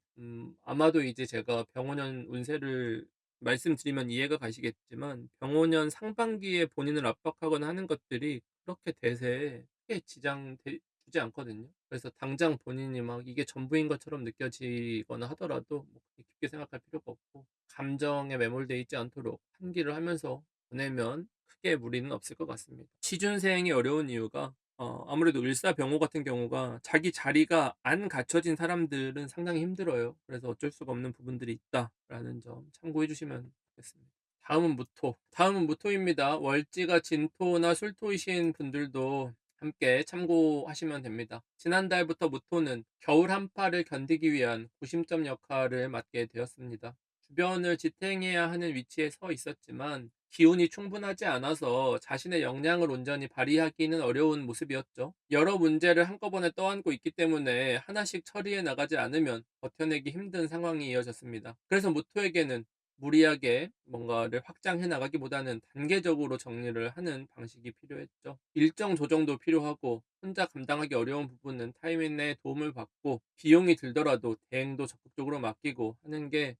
Speaker 1: 아마도 이제 제가 병원년 운세를 말씀드리면 이해가 가시겠지만 병원년 상반기에 본인을 압박하거나 하는 것들이 그렇게 대세에 크게 주지 않거든요. 그래서 당장 본인이 막 이게 전부인 것처럼 느껴지거나 하더라도 뭐 그렇게 깊게 생각할 필요가 없고 감정에 매몰돼 있지 않도록 환기를 하면서 보내면 크게 무리는 없을 것 같습니다. 취준생이 어려운 이유가 아무래도 을사병호 같은 경우가 자기 자리가 안 갖춰진 사람들은 상당히 힘들어요. 그래서 어쩔 수가 없는 부분들이 있다라는 점 참고해 주시면 좋겠습니다. 다음은 무토. 다음은 무토입니다. 월지가 진토나 술토이신 분들도 함께 참고하시면 됩니다. 지난달부터 무토는 겨울 한파를 견디기 위한 구심점 역할을 맡게 되었습니다. 주변을 지탱해야 하는 위치에 서 있었지만 기운이 충분하지 않아서 자신의 역량을 온전히 발휘하기는 어려운 모습이었죠. 여러 문제를 한꺼번에 떠안고 있기 때문에 하나씩 처리해 나가지 않으면 버텨내기 힘든 상황이 이어졌습니다. 그래서 무토에게는 무리하게 뭔가를 확장해 나가기보다는 단계적으로 정리를 하는 방식이 필요했죠. 일정 조정도 필요하고 혼자 감당하기 어려운 부분은 타이밍의 도움을 받고 비용이 들더라도 대행도 적극적으로 맡기고 하는 게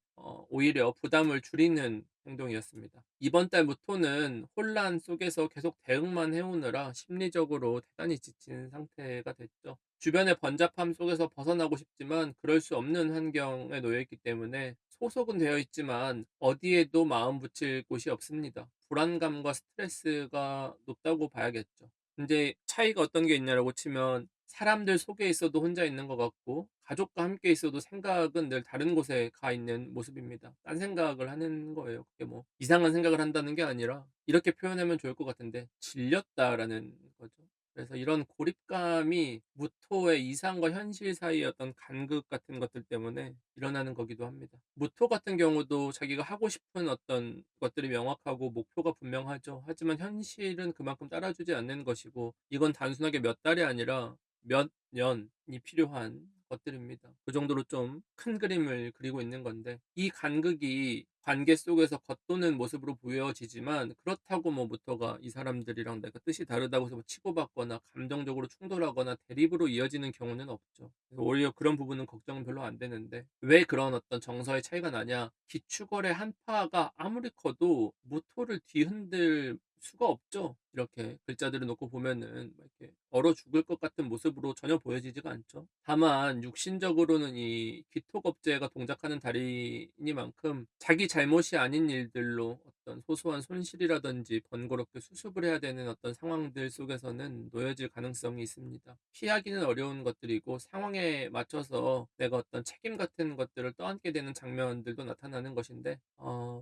Speaker 1: 오히려 부담을 줄이는 행동이었습니다. 이번 달 무토는 혼란 속에서 계속 대응만 해오느라 심리적으로 대단히 지친 상태가 됐죠. 주변의 번잡함 속에서 벗어나고 싶지만 그럴 수 없는 환경에 놓여 있기 때문에 소속은 되어 있지만 어디에도 마음 붙일 곳이 없습니다. 불안감과 스트레스가 높다고 봐야겠죠. 이제 차이가 어떤 게 있냐라고 치면 사람들 속에 있어도 혼자 있는 것 같고 가족과 함께 있어도 생각은 늘 다른 곳에 가 있는 모습입니다. 딴 생각을 하는 거예요. 그게 뭐 이상한 생각을 한다는 게 아니라 이렇게 표현하면 좋을 것 같은데 질렸다라는 거죠. 그래서 이런 고립감이 무토의 이상과 현실 사이의 어떤 간극 같은 것들 때문에 일어나는 거기도 합니다. 무토 같은 경우도 자기가 하고 싶은 어떤 것들이 명확하고 목표가 분명하죠. 하지만 현실은 그만큼 따라주지 않는 것이고 이건 단순하게 몇 달이 아니라 몇 년이 필요한 것들입니다. 그 정도로 좀 큰 그림을 그리고 있는 건데 이 간극이 관계 속에서 겉도는 모습으로 보여지지만 그렇다고 뭐 무토가 이 사람들이랑 내가 뜻이 다르다고 해서 뭐 치고받거나 감정적으로 충돌하거나 대립으로 이어지는 경우는 없죠. 그래서 오히려 그런 부분은 걱정은 별로 안 되는데 왜 그런 어떤 정서의 차이가 나냐? 기축월의 한파가 아무리 커도 무토를 뒤흔들 수가 없죠. 이렇게 글자들을 놓고 보면은 막 이렇게 얼어 죽을 것 같은 모습으로 전혀 보여지지가 않죠. 다만 육신적으로는 이 기토겁제가 동작하는 달인이니만큼 자기 잘못이 아닌 일들로 어떤 소소한 손실이라든지 번거롭게 수습을 해야 되는 어떤 상황들 속에서는 놓여질 가능성이 있습니다. 피하기는 어려운 것들이고 상황에 맞춰서 내가 어떤 책임 같은 것들을 떠안게 되는 장면들도 나타나는 것인데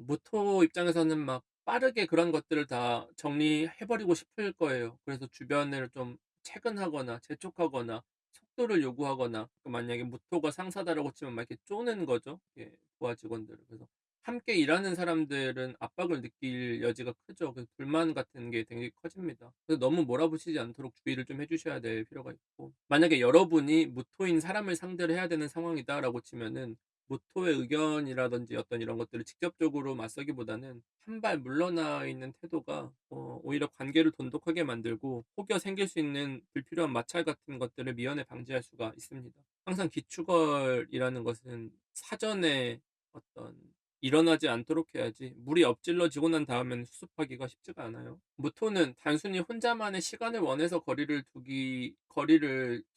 Speaker 1: 무토 입장에서는 막 빠르게 그런 것들을 다 정리해 버리고 싶을 거예요. 그래서 주변을 좀 채근하거나 재촉하거나 속도를 요구하거나 만약에 무토가 상사다라고 치면 막 이렇게 쪼는 거죠, 이게 부하 직원들을. 그래서 함께 일하는 사람들은 압박을 느낄 여지가 크죠. 그래서 불만 같은 게 되게 커집니다. 그래서 너무 몰아붙이지 않도록 주의를 좀 해 주셔야 될 필요가 있고 만약에 여러분이 무토인 사람을 상대로 해야 되는 상황이다라고 치면은 무토의 의견이라든지 어떤 이런 것들을 직접적으로 맞서기보다는 한 발 물러나 있는 태도가 오히려 관계를 돈독하게 만들고 혹여 생길 수 있는 불필요한 마찰 같은 것들을 미연에 방지할 수가 있습니다. 항상 기축월이라는 것은 사전에 어떤 일어나지 않도록 해야지 물이 엎질러지고 난 다음에는 수습하기가 쉽지가 않아요. 무토는 단순히 혼자만의 시간을 원해서 거리를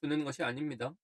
Speaker 1: 두는 것이 아닙니다.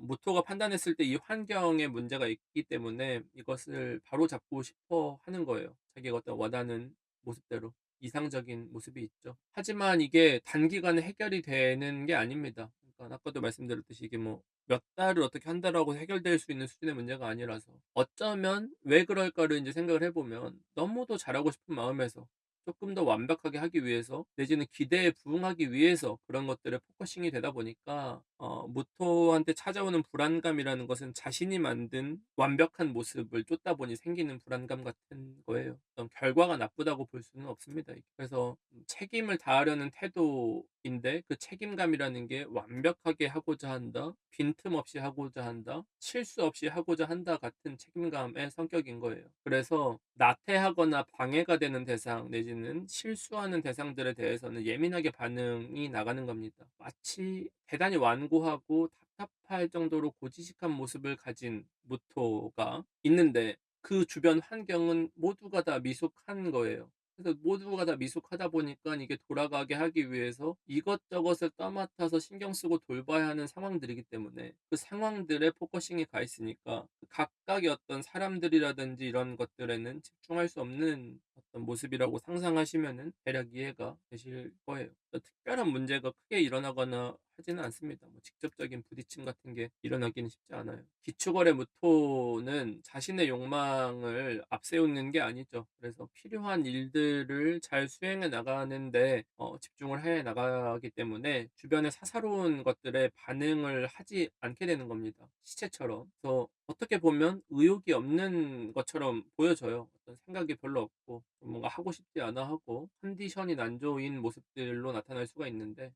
Speaker 1: 무토가 판단했을 때 이 환경에 문제가 있기 때문에 이것을 바로잡고 싶어 하는 거예요. 자기가 어떤 원하는 모습대로. 이상적인 모습이 있죠. 하지만 이게 단기간에 해결이 되는 게 아닙니다. 그러니까 아까도 말씀드렸듯이 이게 뭐 몇 달을 어떻게 한다라고 해결될 수 있는 수준의 문제가 아니라서 어쩌면 '왜 그럴까.'를 인제 생각을 해 보면 너무도 잘하고 싶은 마음에서 쪼끔 더 완벽하게 하기 위해서 내지는 기대에 부응하기 위해서 그런 것들에 포커싱이 되다 보니까 모토한테 찾아오는 불안감이라는 것은 자신이 만든 완벽한 모습을 쫓다 보니 생기는 불안감 같은 거예요. 결과가 나쁘다고 볼 수는 없습니다. 이게. 그래서 책임을 다하려는 태도인데 그 책임감이라는 게 완벽하게 하고자 한다, 빈틈없이 하고자 한다, 실수 없이 하고자 한다 같은 책임감의 성격인 거예요. 그래서 나태하거나 방해가 되는 대상 내지는 실수하는 대상들에 대해서는 예민하게 반응이 나가는 겁니다. 마치 대단히 완고하고 답답할 정도로 고지식한 모습을 가진 무토가 있는데 그 주변 환경은 모두가 다 미숙한 거예요. 그래서 모두가 다 미숙하다 보니까 이게 돌아가게 하기 위해서 이것저것을 떠맡아서 신경 쓰고 돌봐야 하는 상황들이기 때문에 그 상황들에 포커싱이 가 있으니까 그 각각의 어떤 사람들이라든지 이런 것들에는 집중할 수 없는 어떤 모습이라고 상상하시면은 대략 이해가 되실 거예요. 특별한 문제가 크게 일어나거나 하지는 않습니다. 뭐 직접적인 부딪힘 같은 게 일어나기는 쉽지 않아요. 기축월의 무토는 자신의 욕망을 앞세우는 게 아니죠. 그래서 필요한 일들을 잘 수행해 나가는데 집중을 해 나가기 때문에 주변의 사사로운 것들에 반응을 하지 않게 되는 겁니다. 시체처럼. 그래서 어떻게 보면 의욕이 없는 것처럼 보여져요. 어떤 생각이 별로 없고 좀 뭔가 하고 싶지 않아 하고 컨디션이 난조인 모습들로 나타날 수가 있는데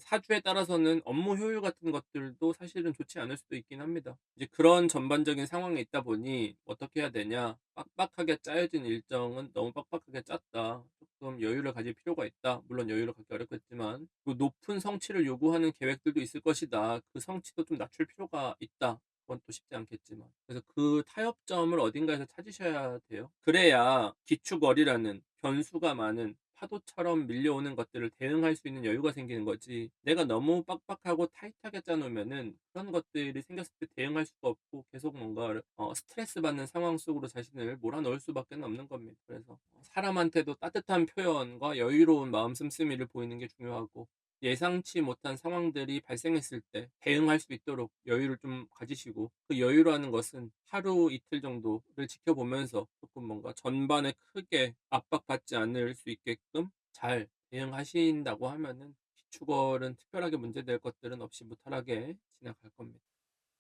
Speaker 1: 사주에 따라서는 업무 효율 같은 것들도 사실은 좋지 않을 수도 있긴 합니다. 이제 그런 전반적인 상황에 있다 보니 어떻게 해야 되냐? 빡빡하게 짜여진 일정은 너무 빡빡하게 짰다. 조금 여유를 가질 필요가 있다. 물론 여유를 갖기 어렵겠지만 그 높은 성취를 요구하는 계획들도 있을 것이다. 그 성취도 좀 낮출 필요가 있다. 그건 또 쉽지 않겠지만. 그래서 그 타협점을 어딘가에서 찾으셔야 돼요. 그래야 기축월이라는 변수가 많은 파도처럼 밀려오는 것들을 대응할 수 있는 여유가 생기는 거지. 내가 너무 빡빡하고 타이트하게 짜 놓으면은 그런 것들이 생겼을 때 대응할 수가 없고 계속 뭔가 스트레스 받는 상황 속으로 자신을 몰아넣을 수밖에는 없는 겁니다. 그래서 사람한테도 따뜻한 표현과 여유로운 마음 씀씀이를 보이는 게 중요하고 예상치 못한 상황들이 발생했을 때 대응할 수 있도록 여유를 좀 가지시고 그 여유라는 것은 하루 이틀 정도를 지켜보면서 조금 뭔가 전반에 크게 압박받지 않을 수 있게끔 잘 대응하신다고 하면은 기축월은 특별하게 문제될 것들은 없이 무탈하게 지나갈 겁니다.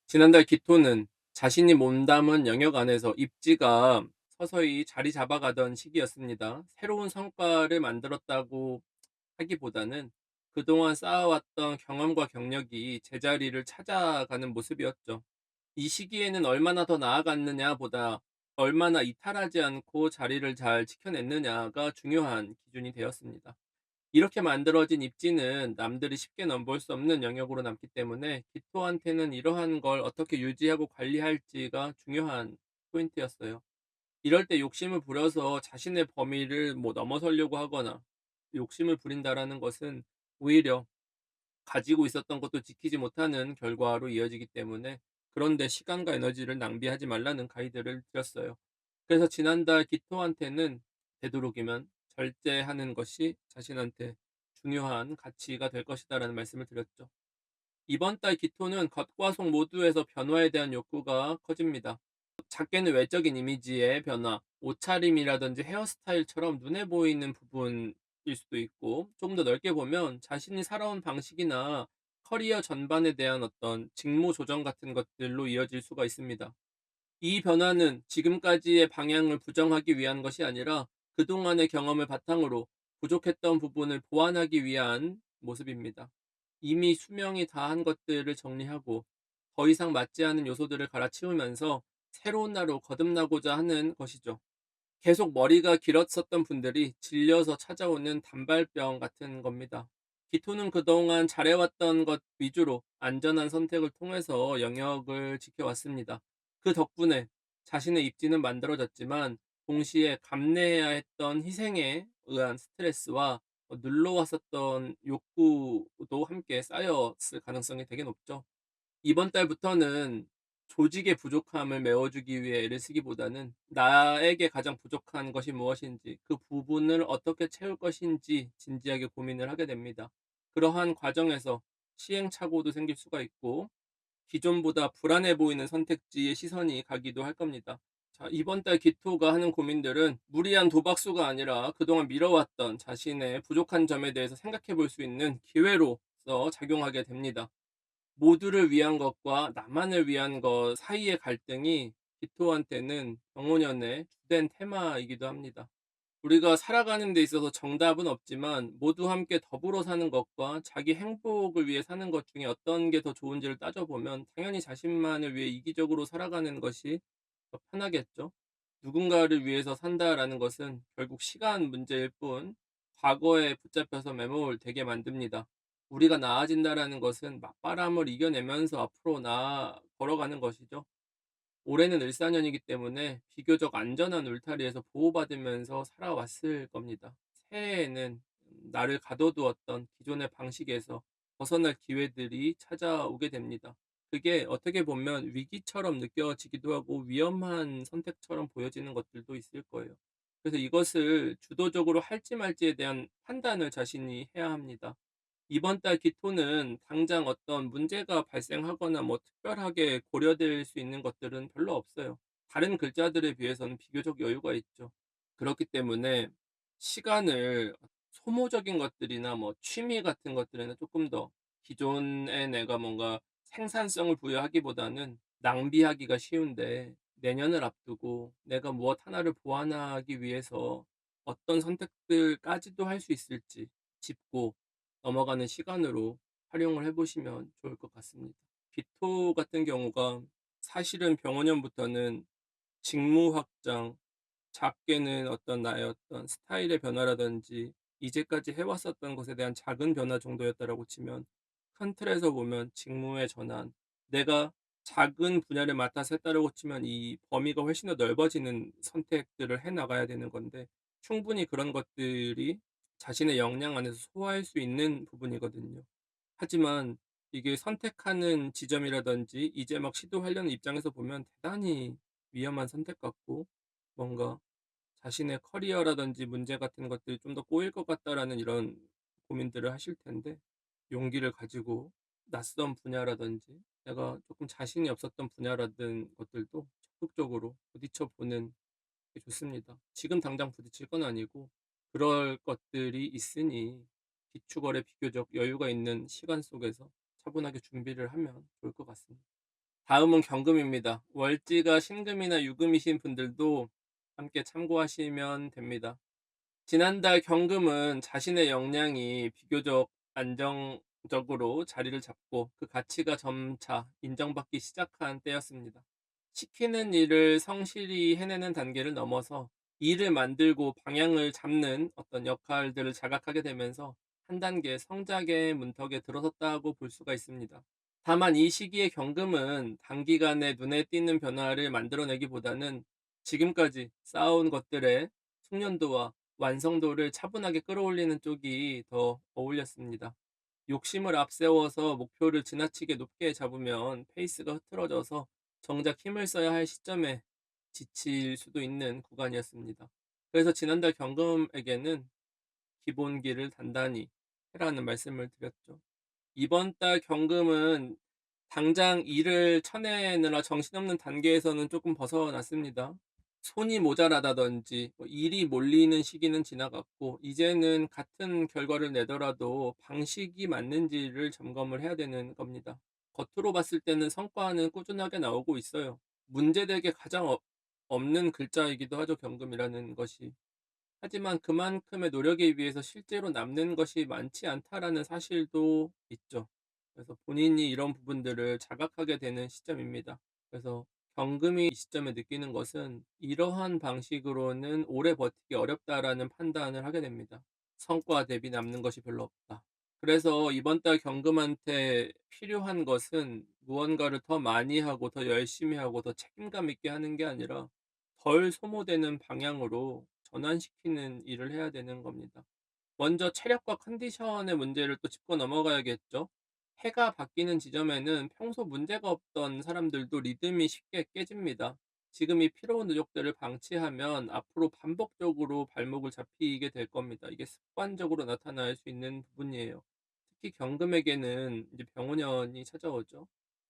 Speaker 1: 지난달 기토는 자신이 몸담은 영역 안에서 입지가 서서히 자리 잡아가던 시기였습니다. 새로운 성과를 만들었다고 하기보다는 그동안 쌓아왔던 경험과 경력이 제자리를 찾아가는 모습이었죠. 이 시기에는 얼마나 더 나아갔느냐 보다 얼마나 이탈하지 않고 자리를 잘 지켜냈느냐가 중요한 기준이 되었습니다. 이렇게 만들어진 입지는 남들이 쉽게 넘볼 수 없는 영역으로 남기 때문에 기토한테는 이러한 걸 어떻게 유지하고 관리할지가 중요한 포인트였어요. 이럴 때 욕심을 부려서 자신의 범위를 넘어서려고 하거나 욕심을 부린다라는 것은 오히려 가지고 있었던 것도 지키지 못하는 결과로 이어지기 때문에 그런 데 시간과 에너지를 낭비하지 말라는 가이드를 드렸어요. 그래서 지난달 기토한테는 되도록이면 절제하는 것이 자신한테 중요한 가치가 될 것이다라는 말씀을 드렸죠. 이번 달 기토는 겉과 속 모두에서 변화에 대한 욕구가 커집니다. 작게는 외적인 이미지의 변화, 옷차림이라든지 헤어스타일처럼 눈에 보이는 부분일 수도 있고, 좀 더 넓게 보면 자신이 살아온 방식이나 커리어 전반에 대한 어떤 직무 조정 같은 것들로 이어질 수가 있습니다. 이 변화는 지금까지의 방향을 부정하기 위한 것이 아니라 그동안의 경험을 바탕으로 부족했던 부분을 보완하기 위한 모습입니다. 이미 수명이 다한 것들을 정리하고 더 이상 맞지 않은 요소들을 갈아치우면서 새로운 나로 거듭나고자 하는 것이죠. 계속 머리가 길었었던 분들이 질려서 찾아오는 단발병 같은 겁니다. 기토는 그동안 잘해왔던 것 위주로 안전한 선택을 통해서 영역을 지켜왔습니다. 그 덕분에 자신의 입지는 만들어졌지만 동시에 감내해야 했던 희생에 의한 스트레스와 눌러왔었던 욕구도 함께 쌓였을 가능성이 되게 높죠. 이번 달부터는 조직의 부족함을 메워주기 위해 애를 쓰기보다는 나에게 가장 부족한 것이 무엇인지, 그 부분을 어떻게 채울 것인지 진지하게 고민을 하게 됩니다. 그러한 과정에서 시행착오도 생길 수가 있고 기존보다 불안해 보이는 선택지에 시선이 가기도 할 겁니다. 자, 이번 달 기토가 하는 고민들은 무리한 도박수가 아니라 그동안 미뤄왔던 자신의 부족한 점에 대해서 생각해 볼 수 있는 기회로서 작용하게 됩니다. 모두를 위한 것과 나만을 위한 것 사이의 갈등이 기토한테는 병원연의 주된 테마이기도 합니다. 우리가 살아가는 데 있어서 정답은 없지만 모두 함께 더불어 사는 것과 자기 행복을 위해 사는 것 중에 어떤 게 더 좋은지를 따져보면 당연히 자신만을 위해 이기적으로 살아가는 것이 더 편하겠죠. 누군가를 위해서 산다라는 것은 결국 시간 문제일 뿐 과거에 붙잡혀서 매몰 되게 만듭니다. 우리가 나아진다라는 것은 맞바람을 이겨내면서 앞으로 나아 걸어가는 것이죠. 올해는 을사년이기 때문에 비교적 안전한 울타리에서 보호받으면서 살아왔을 겁니다. 새해에는 나를 가둬두었던 기존의 방식에서 벗어날 기회들이 찾아오게 됩니다. 그게 어떻게 보면 위기처럼 느껴지기도 하고 위험한 선택처럼 보여지는 것들도 있을 거예요. 그래서 이것을 주도적으로 할지 말지에 대한 판단을 자신이 해야 합니다. 이번 달 기토는 당장 어떤 문제가 발생하거나 특별하게 고려될 수 있는 것들은 별로 없어요. 다른 글자들에 비해서는 비교적 여유가 있죠. 그렇기 때문에 시간을 소모적인 것들이나 취미 같은 것들에는 조금 더 기존에 내가 뭔가 생산성을 부여하기보다는 낭비하기가 쉬운데 내년을 앞두고 내가 무엇 하나를 보완하기 위해서 어떤 선택들까지도 할 수 있을지 짚고 넘어가는 시간으로 활용을 해 보시면 좋을 것 같습니다. 기토 같은 경우가 사실은 병원년부터는 직무 확장, 작게는 어떤 나의 어떤 스타일의 변화라든지 이제까지 해 왔었던 것에 대한 작은 변화 정도였다라고 치면 큰 틀에서 보면 직무의 전환, 내가 작은 분야를 맡아서 했다라고 치면 이 범위가 훨씬 더 넓어지는 선택들을 해 나가야 되는 건데 충분히 그런 것들이 자신의 역량 안에서 소화할 수 있는 부분이거든요. 하지만 이게 선택하는 지점이라든지 이제 막 시도하려는 입장에서 보면 대단히 위험한 선택 같고 뭔가 자신의 커리어라든지 문제 같은 것들이 좀 더 꼬일 것 같다라는 이런 고민들을 하실 텐데 용기를 가지고 낯선 분야라든지 내가 조금 자신이 없었던 분야라든 것들도 적극적으로 부딪혀 보는 게 좋습니다. 지금 당장 부딪힐 건 아니고 그럴 것들이 있으니 기축월에 비교적 여유가 있는 시간 속에서 차분하게 준비를 하면 좋을 것 같습니다. 다음은 경금입니다. 월지가 신금이나 유금이신 분들도 함께 참고하시면 됩니다. 지난달 경금은 자신의 역량이 비교적 안정적으로 자리를 잡고 그 가치가 점차 인정받기 시작한 때였습니다. 시키는 일을 성실히 해내는 단계를 넘어서 일을 만들고 방향을 잡는 어떤 역할들을 자각하게 되면서 한 단계 성장의 문턱에 들어섰다고 볼 수가 있습니다. 다만 이 시기의 경금은 단기간에 눈에 띄는 변화를 만들어내기보다는 지금까지 쌓아온 것들의 숙련도와 완성도를 차분하게 끌어올리는 쪽이 더 어울렸습니다. 욕심을 앞세워서 목표를 지나치게 높게 잡으면 페이스가 흐트러져서 정작 힘을 써야 할 시점에 지칠 수도 있는 구간이었습니다. 그래서 지난달 경금에게는 기본기를 단단히 해라는 말씀을 드렸죠. 이번 달 경금은 당장 일을 쳐내느라 정신없는 단계에서는 조금 벗어났습니다. 손이 모자라다든지 일이 몰리는 시기는 지나갔고 이제는 같은 결과를 내더라도 방식이 맞는지를 점검을 해야 되는 겁니다. 겉으로 봤을 때는 성과는 꾸준하게 나오고 있어요. 문제되게 가장 없는 글자이기도 하죠, 경금이라는 것이. 하지만 그만큼의 노력에 비해서 실제로 남는 것이 많지 않다라는 사실도 있죠. 그래서 본인이 이런 부분들을 자각하게 되는 시점입니다. 그래서 경금이 이 시점에 느끼는 것은 '이러한 방식으로는 오래 버티기 어렵다.'라는 판단을 하게 됩니다. '성과 대비 남는 것이 별로 없다.' 그래서 이번 달 경금한테 필요한 것은 무언가를 더 많이 하고 더 열심히 하고 더 책임감 있게 하는 게 아니라 덜 소모되는 방향으로 전환시키는 일을 해야 되는 겁니다. 먼저 체력과 컨디션의 문제를 또 짚고 넘어가야겠죠. 해가 바뀌는 지점에는 평소 문제가 없던 사람들도 리듬이 쉽게 깨집니다. 지금 이 피로 누적들을 방치하면 앞으로 반복적으로 발목을 잡히게 될 겁니다. 이게 습관적으로 나타날 수 있는 부분이에요. 특히 경금에게는 이제 병원연이 찾아오죠.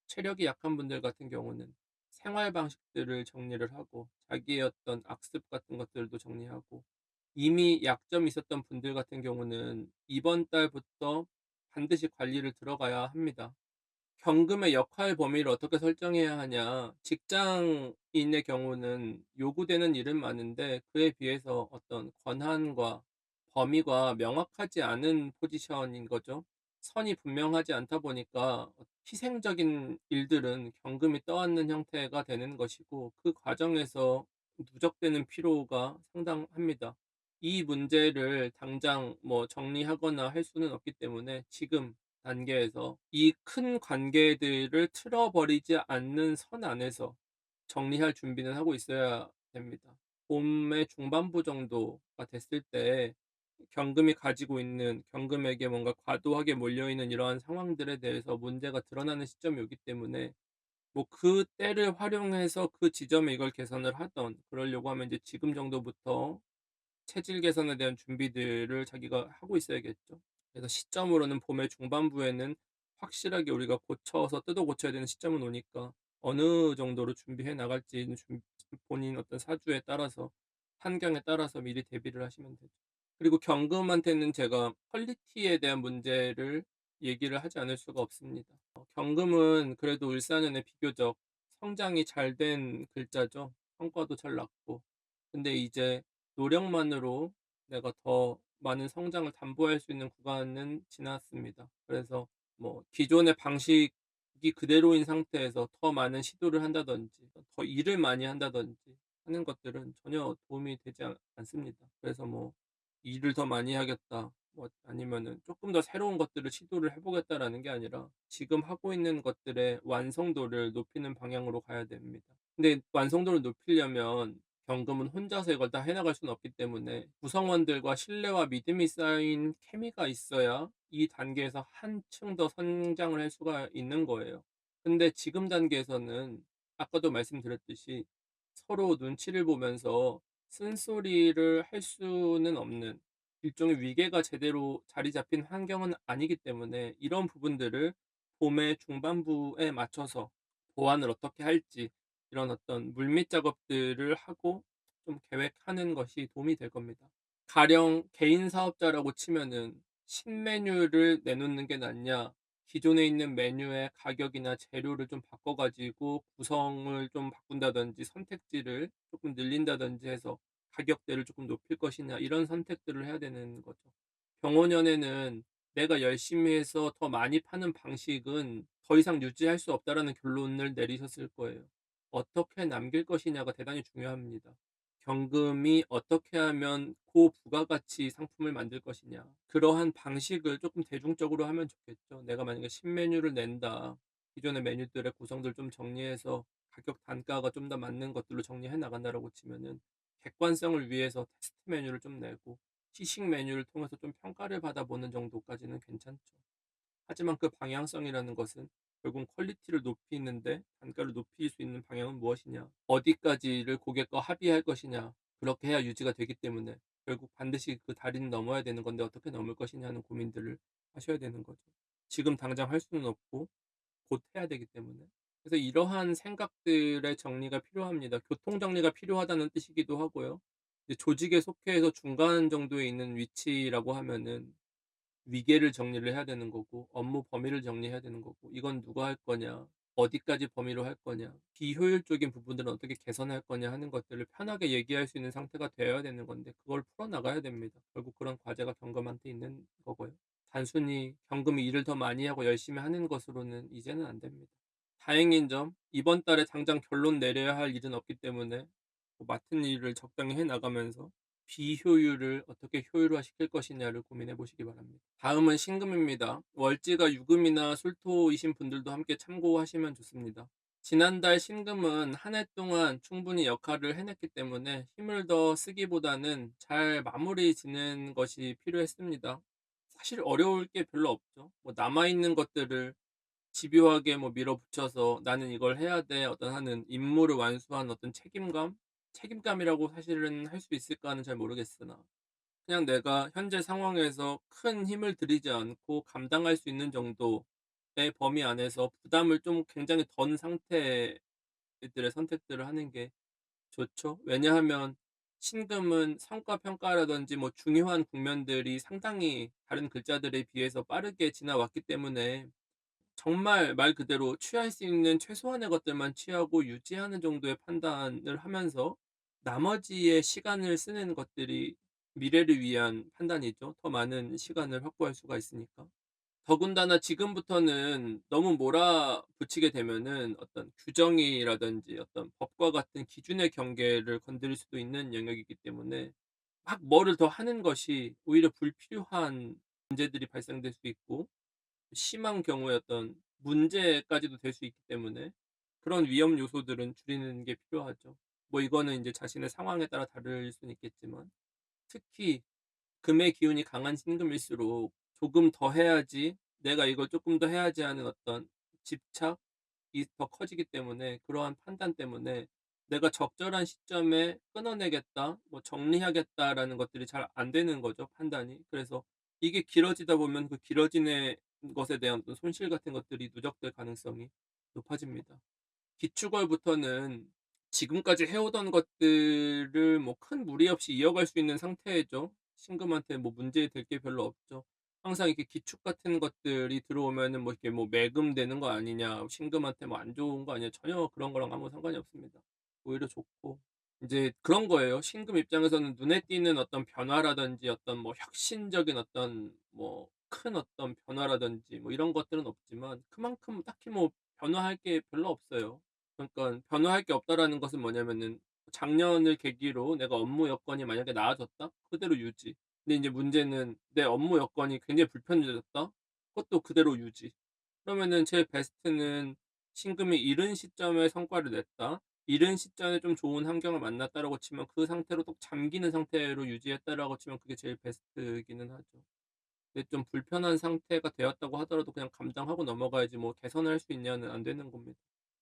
Speaker 1: 체력이 약한 분들 같은 경우는 생활 방식들을 정리를 하고 자기의 어떤 악습 같은 것들도 정리하고 이미 약점이 있었던 분들 같은 경우는 이번 달부터 반드시 관리를 들어가야 합니다. 경금의 역할 범위를 어떻게 설정해야 하냐. 직장인의 경우는 요구되는 일은 많은데 그에 비해서 어떤 권한과 범위가 명확하지 않은 포지션인 거죠. 선이 분명하지 않다 보니까 희생적인 일들은 경금이 떠안는 형태가 되는 것이고 그 과정에서 누적되는 피로가 상당합니다. 이 문제를 당장 뭐 정리하거나 할 수는 없기 때문에 지금 단계에서 이 큰 관계들을 틀어버리지 않는 선 안에서 정리할 준비는 하고 있어야 됩니다. 봄의 중반부 정도가 됐을 때 경금이 가지고 있는 경금에게 뭔가 과도하게 몰려있는 이러한 상황들에 대해서 문제가 드러나는 시점이 오기 때문에 뭐 그 때를 활용해서 그 지점에 이걸 개선을 하던 그러려고 하면 이제 지금 정도부터 체질 개선에 대한 준비들을 자기가 하고 있어야겠죠. 그래서 시점으로는 봄의 중반부에는 확실하게 우리가 고쳐서 뜯어 고쳐야 되는 시점은 오니까 어느 정도로 준비해 나갈지는 본인 어떤 사주에 따라서 환경에 따라서 미리 대비를 하시면 되죠. 그리고 경금한테는 제가 퀄리티에 대한 문제를 얘기를 하지 않을 수가 없습니다. 경금은 그래도 을사년에 비교적 성장이 잘 된 글자죠. 성과도 잘 났고. 근데 이제 노력만으로 내가 더 많은 성장을 담보할 수 있는 구간은 지났습니다. 그래서 뭐 기존의 방식이 그대로인 상태에서 더 많은 시도를 한다든지 더 일을 많이 한다든지 하는 것들은 전혀 도움이 되지 않습니다. 그래서 뭐 '일을 더 많이 하겠다.' 뭐 아니면은 '쪼끔 더 새로운 것들을 시도를 해 보겠다.'라는 게 아니라 지금 하고 있는 것들의 완성도를 높이는 방향으로 가야 됩니다. 근데 완성도를 높이려면 경금은 혼자서 이걸 다 해 나갈 수는 없기 때문에 구성원들과 신뢰와 믿음이 쌓인 케미가 있어야 이 단계에서 한층 더 성장을 할 수가 있는 거예요. 근데 지금 단계에서는 아까도 말씀드렸듯이 서로 눈치를 보면서 쓴소리를 할 수는 없는 일종의 위계가 제대로 자리 잡힌 환경은 아니기 때문에 이런 부분들을 봄의 중반부에 맞춰서 보완을 어떻게 할지 이런 어떤 물밑 작업들을 하고 좀 계획하는 것이 도움이 될 겁니다. 가령 개인 사업자라고 치면은 신메뉴를 내놓는 게 낫냐, 기존에 있는 메뉴의 가격이나 재료를 좀 바꿔 가지고 구성을 좀 바꾼다든지 선택지를 조금 늘린다든지 해서 가격대를 조금 높일 것이냐, 이런 선택들을 해야 되는 거죠. 병원연에는 '내가 열심히 해서 더 많이 파는 방식은 더 이상 유지할 수 없다.'라는 결론을 내리셨을 거예요. 어떻게 남길 것이냐가 대단히 중요합니다. 경금이 어떻게 하면 고부가가치 상품을 만들 것이냐. 그러한 방식을 조금 대중적으로 하면 좋겠죠. 내가 만약에 신메뉴를 낸다. 기존의 메뉴들의 구성들을 좀 정리해서 가격 단가가 좀 더 맞는 것들로 정리해 나간다라고 치면은 객관성을 위해서 테스트 메뉴를 좀 내고 시식 메뉴를 통해서 좀 평가를 받아보는 정도까지는 괜찮죠. 하지만 그 방향성이라는 것은 결국 퀄리티를 높이는데 단가를 높일 수 있는 방향은 무엇이냐, 어디까지를 고객과 합의할 것이냐, 그렇게 해야 유지가 되기 때문에 결국 반드시 그 다리는 넘어야 되는 건데 어떻게 넘을 것이냐 하는 고민들을 하셔야 되는 거죠. 지금 당장 할 수는 없고 곧 해야 되기 때문에. 그래서 이러한 생각들의 정리가 필요합니다. 교통 정리가 필요하다는 뜻이기도 하고요. 이제 조직에 속해서 중간 정도에 있는 위치라고 하면은 위계를 정리를 해야 되는 거고 업무 범위를 정리해야 되는 거고 이건 누가 할 거냐, 어디까지 범위로 할 거냐, 비효율적인 부분들은 어떻게 개선할 거냐 하는 것들을 편하게 얘기할 수 있는 상태가 되어야 되는 건데 그걸 풀어나가야 됩니다. 결국 그런 과제가 경감한테 있는 거고요. 단순히 경금이 일을 더 많이 하고 열심히 하는 것으로는 이제는 안 됩니다. 다행인 점, 이번 달에 당장 결론 내려야 할 일은 없기 때문에 맡은 일을 적당히 해 나가면서 비효율을 어떻게 효율화시킬 것이냐를 고민해 보시기 바랍니다. 다음은 신금입니다. 월지가 유금이나 술토이신 분들도 함께 참고하시면 좋습니다. 지난달 신금은 한 해 동안 충분히 역할을 해냈기 때문에 힘을 더 쓰기보다는 잘 마무리 짓는 것이 필요했습니다. 사실 어려울 게 별로 없죠. 뭐 남아있는 것들을 집요하게 뭐 밀어붙여서 '나는 이걸 해야 돼.' 어떤 하는 임무를 완수한 어떤 책임감? 책임감이라고 사실은 할 수 있을까는 잘 모르겠으나 그냥 내가 현재 상황에서 큰 힘을 들이지 않고 감당할 수 있는 정도의 범위 안에서 부담을 좀 굉장히 덜 상태들의 선택들을 하는 게 좋죠. 왜냐하면 신금은 성과 평가라든지 뭐 중요한 국면들이 상당히 다른 글자들에 비해서 빠르게 지나왔기 때문에 정말 말 그대로 취할 수 있는 최소한의 것들만 취하고 유지하는 정도의 판단을 하면서 나머지의 시간을 쓰는 것들이 미래를 위한 판단이죠. 더 많은 시간을 확보할 수가 있으니까. 더군다나 지금부터는 너무 몰아붙이게 되면은 어떤 규정이라든지 어떤 법과 같은 기준의 경계를 건드릴 수도 있는 영역이기 때문에 막 뭐를 더 하는 것이 오히려 불필요한 문제들이 발생될 수 있고 심한 경우에 어떤 문제까지도 될 수 있기 때문에 그런 위험 요소들은 줄이는 게 필요하죠. 뭐 이거는 인제 자신의 상황에 따라 다를 수는 있겠지만 특히 금의 기운이 강한 신금일수록 '조금 더 해야지. 내가 이걸 쪼끔 더 해야지.' 하는 어떤 집착이 더 커지기 때문에 그러한 판단 때문에 '내가 적절한 시점에 끊어내겠다. 뭐 정리하겠다.'라는 것들이 잘 안 되는 거죠, 판단이. 그래서 이게 길어지다 보면 그 길어지는 것에 대한 어떤 손실 같은 것들이 누적될 가능성이 높아집니다. 기축월부터는 지금까지 해오던 것들을 뭐 큰 무리 없이 이어갈 수 있는 상태죠. 신금한테 뭐 문제될 게 별로 없죠. 항상 이렇게 기축 같은 것들이 들어오면은 뭐 이렇게 뭐 매금되는 거 아니냐, 신금한테 뭐 안 좋은 거 아니냐, 전혀 그런 거랑 아무 상관이 없습니다. 오히려 좋고. 이제 그런 거예요. 신금 입장에서는 눈에 띄는 어떤 변화라든지 어떤 뭐 혁신적인 어떤 뭐 큰 어떤 변화라든지 뭐 이런 것들은 없지만 그만큼 딱히 뭐 변화할 게 별로 없어요. 그러니까 변화할 게 없다라는 것은 뭐냐면은 작년을 계기로 내가 업무 여건이 만약에 나아졌다? 그대로 유지. 근데 인제 문제는 내 업무 여건이 굉장히 불편해졌다? 그것도 그대로 유지. 그러면은 제 베스트는 신금이 이른 시점에 성과를 냈다. 이른 시점에 좀 좋은 환경을 만났다라고 치면 그 상태로 또 잠기는 상태로 유지했다라고 치면 그게 제일 베스트이기는 하죠. 근데 좀 불편한 상태가 되었다고 하더라도 그냥 감당하고 넘어가야지 뭐 개선할 수 있냐는 안 되는 겁니다.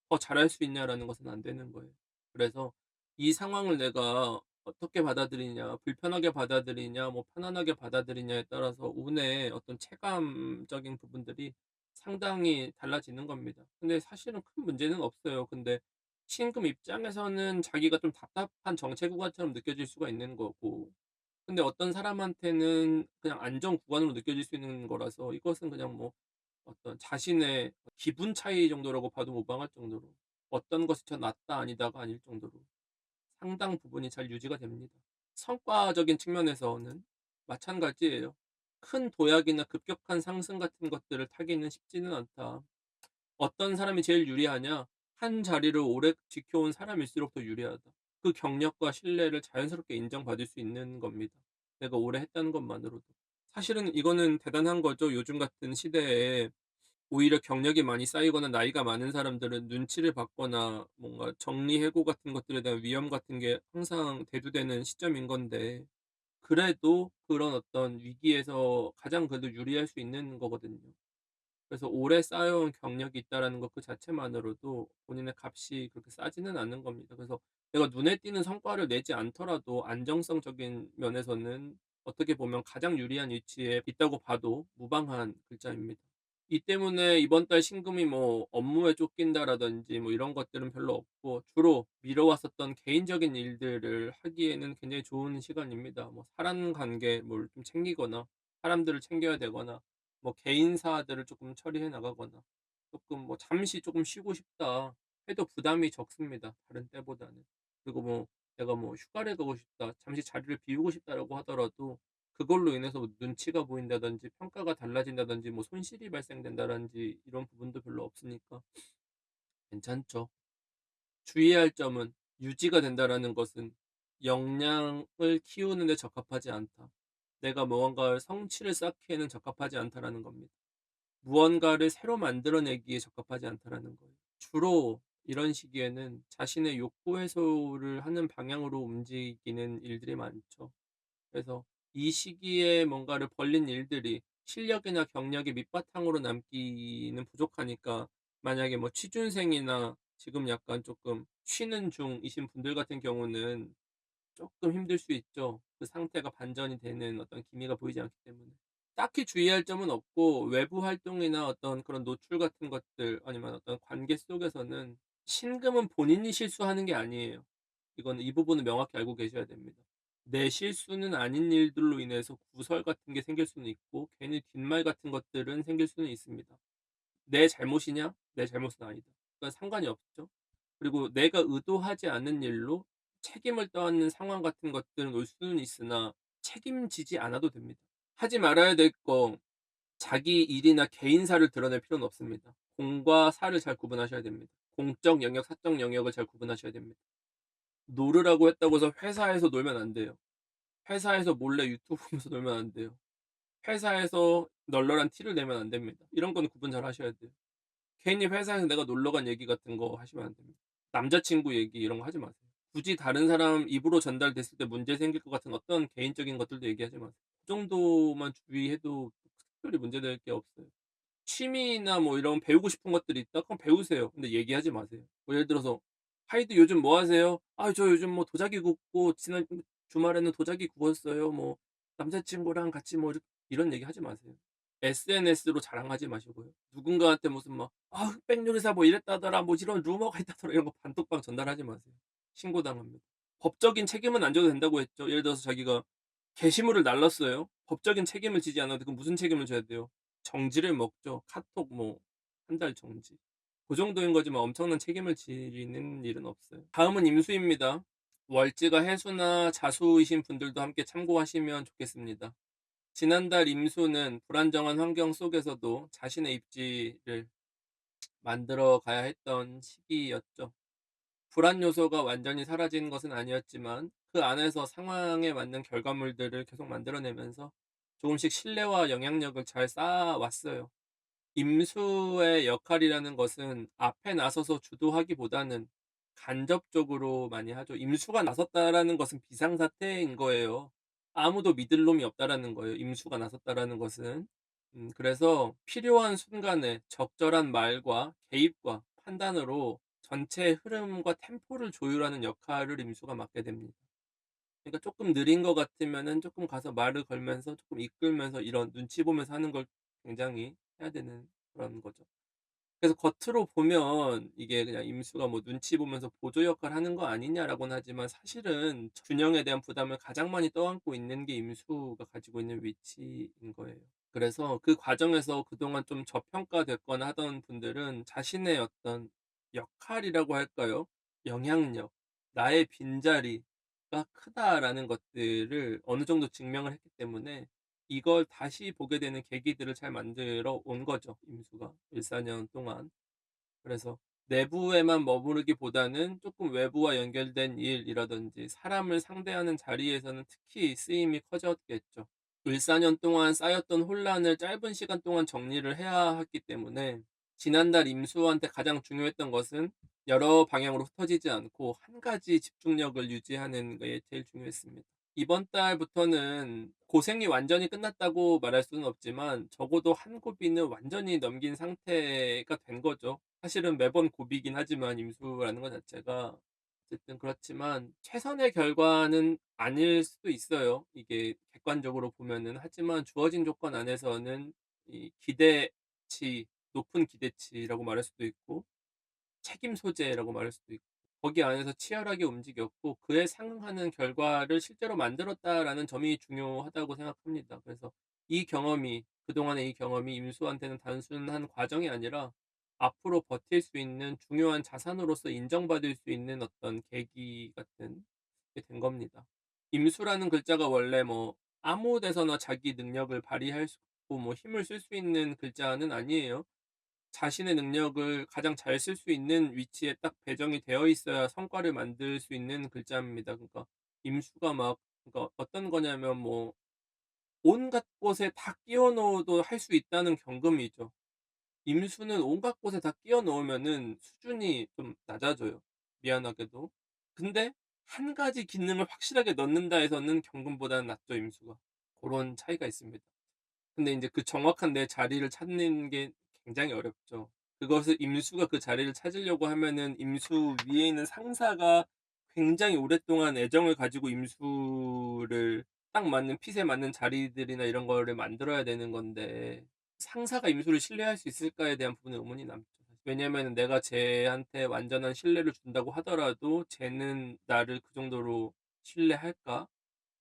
Speaker 1: 더 잘할 수 있냐라는 것은 안 되는 거예요. 그래서 이 상황을 내가 어떻게 받아들이냐, 불편하게 받아들이냐, 뭐 편안하게 받아들이냐에 따라서 운의 어떤 체감적인 부분들이 상당히 달라지는 겁니다. 근데 사실은 큰 문제는 없어요. 근데 신금 입장에서는 자기가 좀 답답한 정체 구간처럼 느껴질 수가 있는 거고 근데 어떤 사람한테는 그냥 안정 구간으로 느껴질 수 있는 거라서 이것은 그냥 뭐 어떤 자신의 기분 차이 정도라고 봐도 무방할 정도로 어떤 것이 더 낫다 아니다가 아닐 정도로 상당 부분이 잘 유지가 됩니다. 성과적인 측면에서는 마찬가지예요. 큰 도약이나 급격한 상승 같은 것들을 타기는 쉽지는 않다. 어떤 사람이 제일 유리하냐? 한 자리를 오래 지켜온 사람일수록 더 유리하다. 그 경력과 신뢰를 자연스럽게 인정받을 수 있는 겁니다. 내가 오래 했다는 것만으로도. 사실은 이거는 대단한 거죠. 요즘 같은 시대에 오히려 경력이 많이 쌓이거나 나이가 많은 사람들은 눈치를 받거나 뭔가 정리해고 같은 것들에 대한 위험 같은 게 항상 대두되는 시점인 건데 그래도 그런 어떤 위기에서 가장 그래도 유리할 수 있는 거거든요. 그래서 오래 쌓여온 경력이 있다라는 것 그 자체만으로도 본인의 값이 그렇게 싸지는 않는 겁니다. 그래서 내가 눈에 띄는 성과를 내지 않더라도 안정성적인 면에서는 어떻게 보면 가장 유리한 위치에 있다고 봐도 무방한 글자입니다. 이 때문에 이번 달 신금이 뭐 업무에 쫓긴다라든지 뭐 이런 것들은 별로 없고 주로 미뤄왔었던 개인적인 일들을 하기에는 굉장히 좋은 시간입니다. 뭐 사람 관계 뭘 좀 챙기거나 사람들을 챙겨야 되거나 뭐 개인사들을 조금 처리해 나가거나 조금 뭐 '잠시 조금 쉬고 싶다.' 해도 부담이 적습니다, 다른 때보다는. 그리고 뭐 '내가 뭐 휴가를 가고 싶다. 잠시 자리를 비우고 싶다.'라고 하더라도 그걸로 인해서 뭐 눈치가 보인다든지 평가가 달라진다든지 뭐 손실이 발생된다든지 이런 부분도 별로 없으니까 괜찮죠. 주의할 점은 유지가 된다라는 것은 역량을 키우는 데 적합하지 않다. 내가 무언가를 성취를 쌓기에는 적합하지 않다라는 겁니다. 무언가를 새로 만들어내기에 적합하지 않다라는 거예요. 주로 이런 시기에는 자신의 욕구 해소를 하는 방향으로 움직이는 일들이 많죠. 그래서 이 시기에 뭔가를 벌린 일들이 실력이나 경력이 밑바탕으로 남기는 부족하니까 만약에 뭐 취준생이나 지금 약간 조금 쉬는 중이신 분들 같은 경우는 조금 힘들 수 있죠. 그 상태가 반전이 되는 어떤 기미가 보이지 않기 때문에. 딱히 주의할 점은 없고 외부 활동이나 어떤 그런 노출 같은 것들 아니면 어떤 관계 속에서는 신금은 본인이 실수하는 게 아니에요. 이거는 이 부분은 명확히 알고 계셔야 됩니다. 내 실수는 아닌 일들로 인해서 구설 같은 게 생길 수는 있고 괜히 뒷말 같은 것들은 생길 수는 있습니다. 내 잘못이냐? 내 잘못은 아니다. 그건 상관이 없죠. 그리고 내가 의도하지 않은 일로 책임을 떠안는 상황 같은 것들은 올 수는 있으나 책임지지 않아도 됩니다. 하지 말아야 될 거 자기 일이나 개인사를 드러낼 필요는 없습니다. 공과 사를 잘 구분하셔야 됩니다. 공적 영역, 사적 영역을 잘 구분하셔야 됩니다. 놀으라고 했다고 해서 회사에서 놀면 안 돼요. 회사에서 몰래 유튜브 보면서 놀면 안 돼요. 회사에서 널널한 티를 내면 안 됩니다. 이런 건 구분 잘 하셔야 돼요. 괜히 회사에서 내가 놀러 간 얘기 같은 거 하시면 안 됩니다. 남자친구 얘기 이런 거 하지 마세요. 굳이 다른 사람 입으로 전달됐을 때 문제 생길 것 같은 어떤 개인적인 것들도 얘기하지 마세요. 그 정도만 주의해도 특별히 문제될 게 없어요. 취미나 뭐 이런 배우고 싶은 것들이 있다? 그럼 배우세요. 근데 얘기하지 마세요. 뭐 예를 들어서 "하이드 요즘 뭐 하세요?" "아 저 요즘 뭐 도자기 굽고 지난 주말에는 도자기 구웠어요." 뭐 "남자친구랑 같이 뭐" 이런 얘기 하지 마세요. SNS로 자랑하지 마시고요. 누군가한테 무슨 막 "아 흑백 요리사 뭐 이랬다더라. 뭐 이런 루머가 있다더라." 이런 거 단톡방 전달하지 마세요. 신고당합니다. 법적인 책임은 안 져도 된다고 했죠. 예를 들어서 자기가 게시물을 날랐어요. 법적인 책임을 지지 않아도 그럼 무슨 책임을 져야 돼요? 정지를 먹죠. 카톡 뭐 한 달 정지. 그 정도인 거지만 엄청난 책임을 지는 일은 없어요. 다음은 임수입니다. 월지가 해수나 자수이신 분들도 함께 참고하시면 좋겠습니다. 지난달 임수는 불안정한 환경 속에서도 자신의 입지를 만들어 가야 했던 시기였죠. 불안 요소가 완전히 사라진 것은 아니었지만 그 안에서 상황에 맞는 결과물들을 계속 만들어내면서 조금씩 신뢰와 영향력을 잘 쌓아왔어요. 임수의 역할이라는 것은 앞에 나서서 주도하기보다는 간접적으로 많이 하죠. 임수가 나섰다라는 것은 비상사태인 거예요. 아무도 믿을 놈이 없다라는 거예요. 임수가 나섰다라는 것은. 그래서 필요한 순간에 적절한 말과 개입과 판단으로 전체의 흐름과 템포를 조율하는 역할을 임수가 맡게 됩니다. 그러니까 조금 느린 것 같으면은 조금 가서 말을 걸면서 조금 이끌면서 이런 눈치 보면서 하는 걸 굉장히 해야 되는 그런 거죠. 그래서 겉으로 보면 이게 그냥 임수가 뭐 '눈치 보면서 보조 역할을 하는 거 아니냐.'라고는 하지만 사실은 균형에 대한 부담을 가장 많이 떠안고 있는 게 임수가 가지고 있는 위치인 거예요. 그래서 그 과정에서 그동안 좀 저평가됐거나 하던 분들은 자신의 어떤 역할이라고 할까요? 영향력, 나의 빈자리가 크다라는 것들을 어느 정도 증명을 했기 때문에 이걸 다시 보게 되는 계기들을 잘 만들어 온 거죠, 임수가 14년 동안. 그래서 내부에만 머무르기보다는 조금 외부와 연결된 일이라든지 사람을 상대하는 자리에서는 특히 쓰임이 커졌겠죠. 14년 동안 쌓였던 혼란을 짧은 시간 동안 정리를 해야 했기 때문에 지난달 임수한테 가장 중요했던 것은 여러 방향으로 흩어지지 않고 한 가지 집중력을 유지하는 게 제일 중요했습니다. 이번 달부터는 고생이 완전히 끝났다고 말할 수는 없지만 적어도 한 고비는 완전히 넘긴 상태가 된 거죠. 사실은 매번 고비긴 하지만 임수라는 것 자체가 어쨌든 그렇지만 최선의 결과는 아닐 수도 있어요. 이게 객관적으로 보면은. 하지만 주어진 조건 안에서는 이 기대치, 높은 기대치라고 말할 수도 있고 책임 소재라고 말할 수도 있고 거기 안에서 치열하게 움직였고 그에 상응하는 결과를 실제로 만들었다라는 점이 중요하다고 생각합니다. 그래서 이 경험이 그동안의 이 경험이 임수한테는 단순한 과정이 아니라 앞으로 버틸 수 있는 중요한 자산으로서 인정받을 수 있는 어떤 계기 같은 게 된 겁니다. 임수라는 글자가 원래 뭐 아무 데서나 자기 능력을 발휘할 수 있고 뭐 힘을 쓸 수 있는 글자는 아니에요. 자신의 능력을 가장 잘 쓸 수 있는 위치에 딱 배정이 되어 있어야 성과를 만들 수 있는 글자입니다. 그러니까 임수가 막 그러니까 어떤 거냐면 뭐 온갖 곳에 다 끼워 넣어도 할 수 있다는 경금이죠. 임수는 온갖 곳에 다 끼워 넣으면은 수준이 좀 낮아져요, 미안하게도. 근데 한 가지 기능을 확실하게 넣는다에서는 경금보다는 낫죠, 임수가. 고런 차이가 있습니다. 근데 인제 그 정확한 내 자리를 찾는 게 굉장히 어렵죠. 그것을 임수가 그 자리를 찾으려고 하면은 임수 위에 있는 상사가 굉장히 오랫동안 애정을 가지고 임수를 딱 맞는 핏에 맞는 자리들이나 이런 거를 만들어야 되는 건데 상사가 임수를 신뢰할 수 있을까에 대한 부분은 의문이 남죠. 왜냐면은 내가 쟤한테 완전한 신뢰를 준다고 하더라도 쟤는 나를 그 정도로 신뢰할까?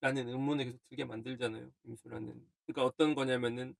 Speaker 1: 라는 의문을 계속 들게 만들잖아요, 임수라는. 그러니까 어떤 거냐면은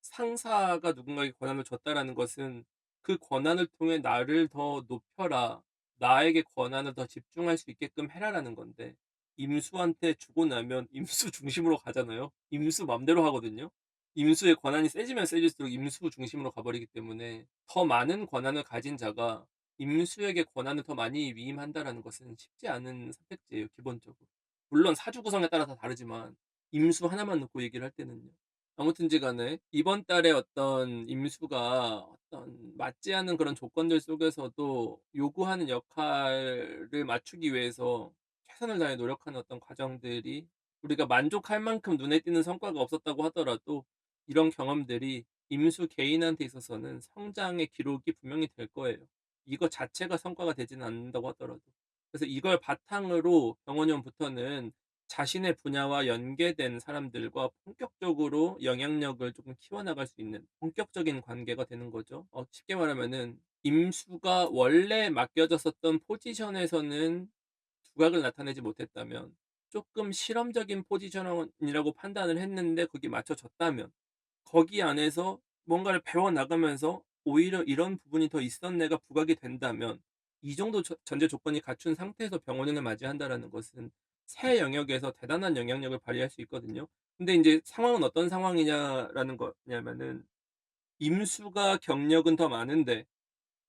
Speaker 1: 상사가 누군가에게 권한을 줬다라는 것은 그 권한을 통해 나를 더 높여라. 나에게 권한을 더 집중할 수 있게끔 해라라는 건데 임수한테 주고 나면 임수 중심으로 가잖아요. 임수 맘대로 하거든요. 임수의 권한이 세지면 세질수록 임수 중심으로 가버리기 때문에 더 많은 권한을 가진 자가 임수에게 권한을 더 많이 위임한다라는 것은 쉽지 않은 선택지예요, 기본적으로. 물론 사주 구성에 따라 다 다르지만 임수 하나만 놓고 얘기를 할 때는요. 아무튼지 간에 이번 달에 어떤 임수가 어떤 맞지 않은 그런 조건들 속에서도 요구하는 역할을 맞추기 위해서 최선을 다해 노력하는 어떤 과정들이 우리가 만족할 만큼 눈에 띄는 성과가 없었다고 하더라도 이런 경험들이 임수 개인한테 있어서는 성장의 기록이 분명히 될 거예요. 이거 자체가 성과가 되지는 않는다고 하더라도. 그래서 이걸 바탕으로 병원년부터는 자신의 분야와 연계된 사람들과 본격적으로 영향력을 조금 키워나갈 수 있는 본격적인 관계가 되는 거죠. 쉽게 말하면은 임수가 원래 맡겨졌었던 포지션에서는 두각을 나타내지 못했다면 조금 실험적인 포지션이라고 판단을 했는데 거기에 맞춰졌다면 거기 안에서 뭔가를 배워 나가면서 오히려 '이런 부분이 더 있었네.'가 부각이 된다면 이 정도 전제 조건이 갖춘 상태에서 병원을 맞이한다라는 것은 새 영역에서 대단한 영향력을 발휘할 수 있거든요. 근데 인제 상황은 어떤 상황이냐라는 거냐면은 임수가 경력은 더 많은데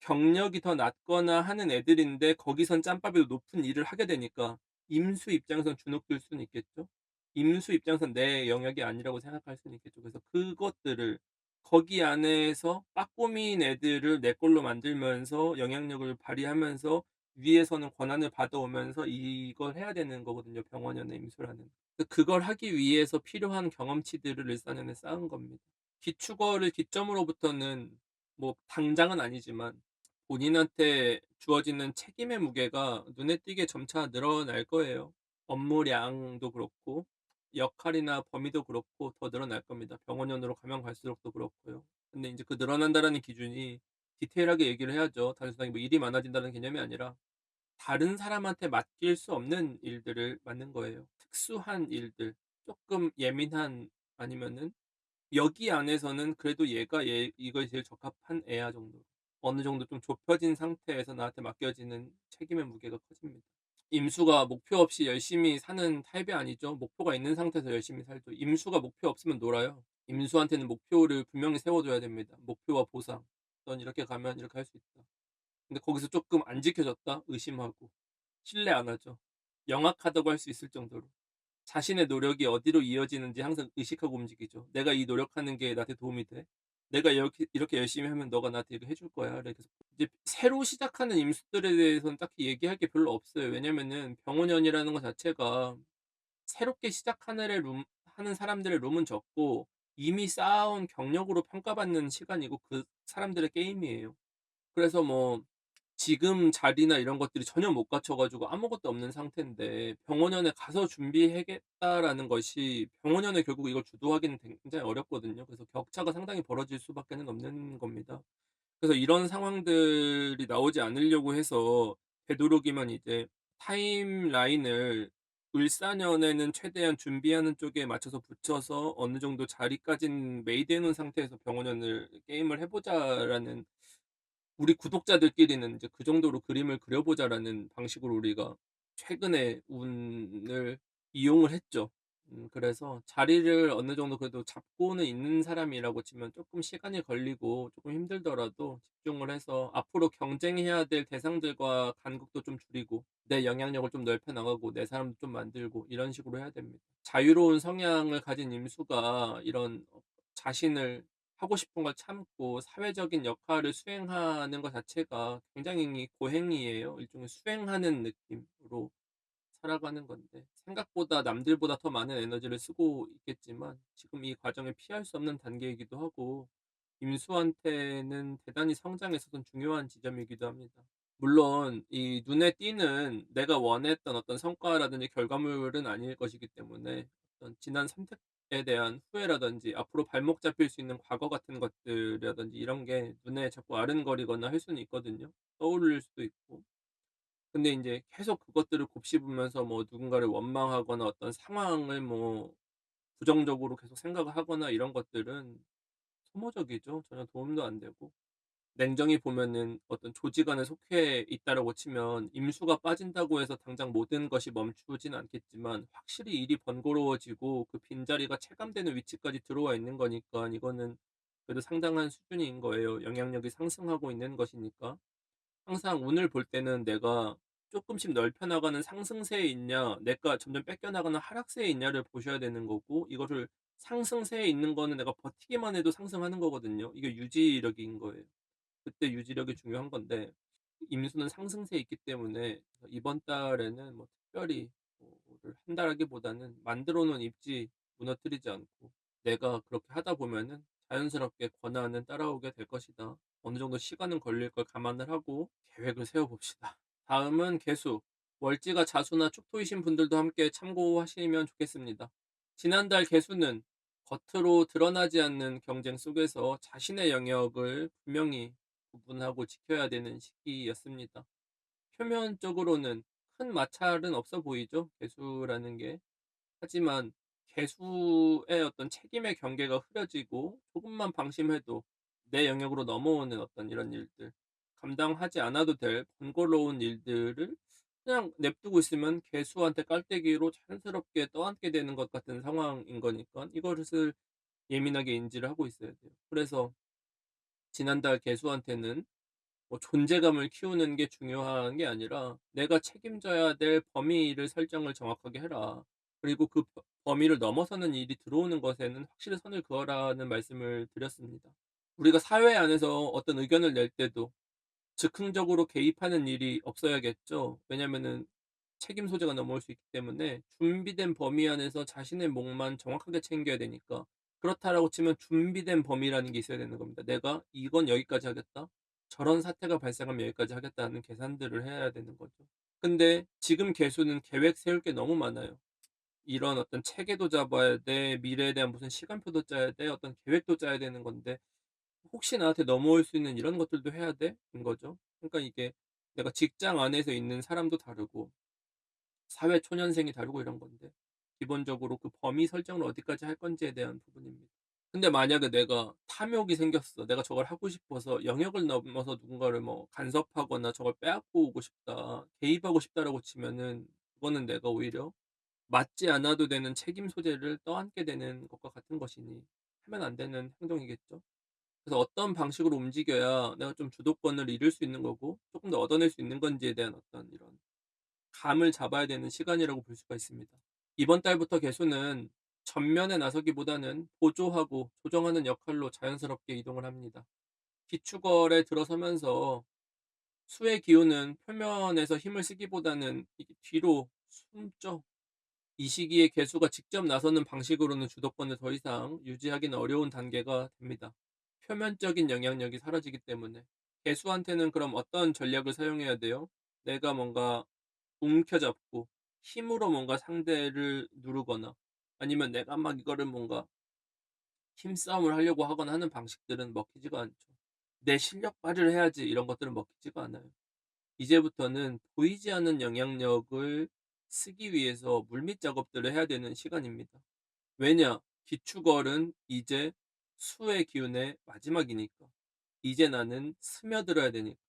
Speaker 1: 경력이 더 낮거나 하는 애들인데 거기선 짬밥이 높은 일을 하게 되니까 임수 입장에선 주눅들 수는 있겠죠. 임수 입장에선 내 영역이 아니라고 생각할 수는 있겠죠. 그래서 그것들을 거기 안에서 빠꼬미인 애들을 내 걸로 만들면서 영향력을 발휘하면서 위에서는 권한을 받아오면서 이걸 해야 되는 거거든요, 병원연의 임수라는. 그걸 하기 위해서 필요한 경험치들을 일사년에 쌓은 겁니다. 기축어를 기점으로부터는 뭐 당장은 아니지만 본인한테 주어지는 책임의 무게가 눈에 띄게 점차 늘어날 거예요. 업무량도 그렇고 역할이나 범위도 그렇고 더 늘어날 겁니다. 병원연으로 가면 갈수록 더 그렇고요. 근데 인제 그 늘어난다라는 기준이 디테일하게 얘기를 해야죠. 단순하게 뭐 일이 많아진다는 개념이 아니라 다른 사람한테 맡길 수 없는 일들을 맡는 거예요. 특수한 일들, 쪼끔 예민한, 아니면은 여기 안에서는 그래도 얘가 이거에 제일 적합한 애야 정도. 어느 정도 좀 좁혀진 상태에서 나한테 맡겨지는 책임의 무게가 커집니다. 임수가 목표 없이 열심히 사는 타입이 아니죠. 목표가 있는 상태에서 열심히 살죠. 임수가 목표 없으면 놀아요. 임수한테는 목표를 분명히 세워 줘야 됩니다. 목표와 보상. "넌 이렇게 가면 이렇게 할 수 있다." 근데 거기서 쪼끔 안 지켜졌다? 의심하고. 신뢰 안 하죠. 영악하다고 할 수 있을 정도로. 자신의 노력이 어디로 이어지는지 항상 의식하고 움직이죠. '내가 이 노력하는 게 나한테 도움이 돼? 내가 이렇게 열심히 하면 너가 나한테 이거 해줄 거야.' 이렇게 해서 이제 새로 시작하는 임수들에 대해서는 딱히 얘기할 게 별로 없어요. 왜냐면은 병원연이라는 것 자체가 새롭게 시작하는 하는 사람들의 룸은 적고, 이미 쌓아온 경력으로 평가받는 시간이고 그 사람들의 게임이에요. 그래서 뭐 지금 자리나 이런 것들이 전혀 못 갖춰 가지고 아무것도 없는 상태인데 병원연에 가서 준비하겠다라는 것이, 병원연에 결국 이걸 주도하기는 굉장히 어렵거든요. 그래서 격차가 상당히 벌어질 수밖에는 없는 겁니다. 그래서 이런 상황들이 나오지 않으려고 해서 되도록이면 이제 타임라인을 을사년에는 최대한 준비하는 쪽에 맞춰서 붙여서 어느 정도 자리까지는 메이드해 놓은 상태에서 병원연을 게임을 해 보자라는, 우리 구독자들끼리는 이제 그 정도로 그림을 그려 보자라는 방식으로 우리가 최근에 운을 이용을 했죠. 그래서 자리를 어느 정도 그래도 잡고는 있는 사람이라고 치면 쪼끔 시간이 걸리고 쪼끔 힘들더라도 집중을 해서 앞으로 경쟁해야 될 대상들과 간극도 좀 줄이고 내 영향력을 좀 넓혀 나가고 내 사람도 좀 만들고 이런 식으로 해야 됩니다. 자유로운 성향을 가진 임수가 이런 자신을 하고 싶은 걸 참고 사회적인 역할을 수행하는 것 자체가 굉장히 고행이에요. 일종의 수행하는 느낌으로 살아가는 건데, 생각보다 남들보다 더 많은 에너지를 쓰고 있겠지만 지금 이 과정을 피할 수 없는 단계이기도 하고, 임수한테는 대단히 성장에 있어서는 중요한 지점이기도 합니다. 물론 이 눈에 띄는 내가 원했던 어떤 성과라든지 결과물은 아닐 것이기 때문에 어떤 지난 선택에 대한 후회라든지 앞으로 발목 잡힐 수 있는 과거 같은 것들이라든지 이런 게 눈에 자꾸 아른거리거나 할 수는 있거든요. 떠오를 수도 있고. 근데 인제 계속 그것들을 곱씹으면서 뭐 누군가를 원망하거나 어떤 상황을 뭐 부정적으로 계속 생각을 하거나 이런 것들은 소모적이죠. 전혀 도움도 안 되고. 냉정히 보면은 어떤 조직 안에 속해 있다라고 치면 임수가 빠진다고 해서 당장 모든 것이 멈추진 않겠지만 확실히 일이 번거로워지고 그 빈자리가 체감되는 위치까지 들어와 있는 거니까 이거는 그래도 상당한 수준인 거예요. 영향력이 상승하고 있는 것이니까. 항상 운을 볼 때는 내가 조금씩 넓혀 나가는 상승세에 있냐, 내가 점점 뺏겨 나가는 하락세에 있냐를 보셔야 되는 거고, 이거를 상승세에 있는 거는 내가 버티기만 해도 상승하는 거거든요. 이게 유지력인 거예요. 그때 유지력이 중요한 건데, 임수는 상승세에 있기 때문에 이번 달에는 뭐 특별히 뭐를 한다라기보다는 만들어 놓은 입지 무너뜨리지 않고 내가 그렇게 하다 보면은 자연스럽게 권한은 따라오게 될 것이다. 어느 정도 시간은 걸릴 걸 감안을 하고 계획을 세워 봅시다. 다음은 개수. 월지가 자수나 축토이신 분들도 함께 참고하시면 좋겠습니다. 지난달 개수는 겉으로 드러나지 않는 경쟁 속에서 자신의 영역을 분명히 구분하고 지켜야 되는 시기였습니다. 표면적으로는 큰 마찰은 없어 보이죠, 개수라는 게. 하지만 개수의 어떤 책임의 경계가 흐려지고 조금만 방심해도 내 영역으로 넘어오는 어떤 이런 일들, 감당하지 않아도 될 번거로운 일들을 그냥 냅두고 있으면 개수한테 깔때기로 자연스럽게 떠안게 되는 것 같은 상황인 거니까 이것을 예민하게 인지를 하고 있어야 돼요. 그래서 지난달 개수한테는 뭐 존재감을 키우는 게 중요한 게 아니라 "내가 책임져야 될 범위를 설정을 정확하게 해라. 그리고 그 범위를 넘어서는 일이 들어오는 것에는 확실히 선을 그어라."는 말씀을 드렸습니다. 우리가 사회 안에서 어떤 의견을 낼 때도 즉흥적으로 개입하는 일이 없어야겠죠. 왜냐면은 책임 소재가 넘어올 수 있기 때문에 준비된 범위 안에서 자신의 몫만 정확하게 챙겨야 되니까. 그렇다라고 치면 준비된 범위라는 게 있어야 되는 겁니다. '내가 이건 여기까지 하겠다. 저런 사태가 발생하면 여기까지 하겠다.'는 계산들을 해야 되는 거죠. 근데 지금 개수는 계획 세울 게 너무 많아요. 이런 어떤 체계도 잡아야 돼. 미래에 대한 무슨 시간표도 짜야 돼. 어떤 계획도 짜야 되는 건데 혹시 나한테 넘어올 수 있는 이런 것들도 해야 돼? 인 거죠. 그러니까 이게 내가 직장 안에서 있는 사람도 다르고 사회 초년생이 다르고 이런 건데 기본적으로 그 범위 설정을 어디까지 할 건지에 대한 부분입니다. 근데 만약에 내가 탐욕이 생겼어. 내가 저걸 하고 싶어서 영역을 넘어서 누군가를 뭐 간섭하거나 저걸 빼앗고 오고 싶다, 개입하고 싶다라고 치면은 그거는 내가 오히려 맞지 않아도 되는 책임 소재를 떠안게 되는 것과 같은 것이니 하면 안 되는 행동이겠죠. 그래서 어떤 방식으로 움직여야 내가 좀 주도권을 잃을 수 있는 거고 조금 더 얻어낼 수 있는 건지에 대한 어떤 이런 감을 잡아야 되는 시간이라고 볼 수가 있습니다. 이번 달부터 개수는 전면에 나서기보다는 보조하고 조정하는 역할로 자연스럽게 이동을 합니다. 기축월에 들어서면서 수의 기운은 표면에서 힘을 쓰기보다는 이게 뒤로 숨죠. 이 시기에 개수가 직접 나서는 방식으로는 주도권을 더 이상 유지하기는 어려운 단계가 됩니다. 표면적인 영향력이 사라지기 때문에. 개수한테는 그럼 어떤 전략을 사용해야 돼요? 내가 뭔가 움켜잡고 힘으로 뭔가 상대를 누르거나 아니면 내가 막 이거를 뭔가 힘싸움을 하려고 하거나 하는 방식들은 먹히지가 않죠. '내 실력 발휘를 해야지.' 이런 것들은 먹히지가 않아요. 이제부터는 보이지 않는 영향력을 쓰기 위해서 물밑 작업들을 해야 되는 시간입니다. 왜냐? 기축월은 이제 수의 기운의 마지막이니까. 이제 나는 스며들어야 되니까.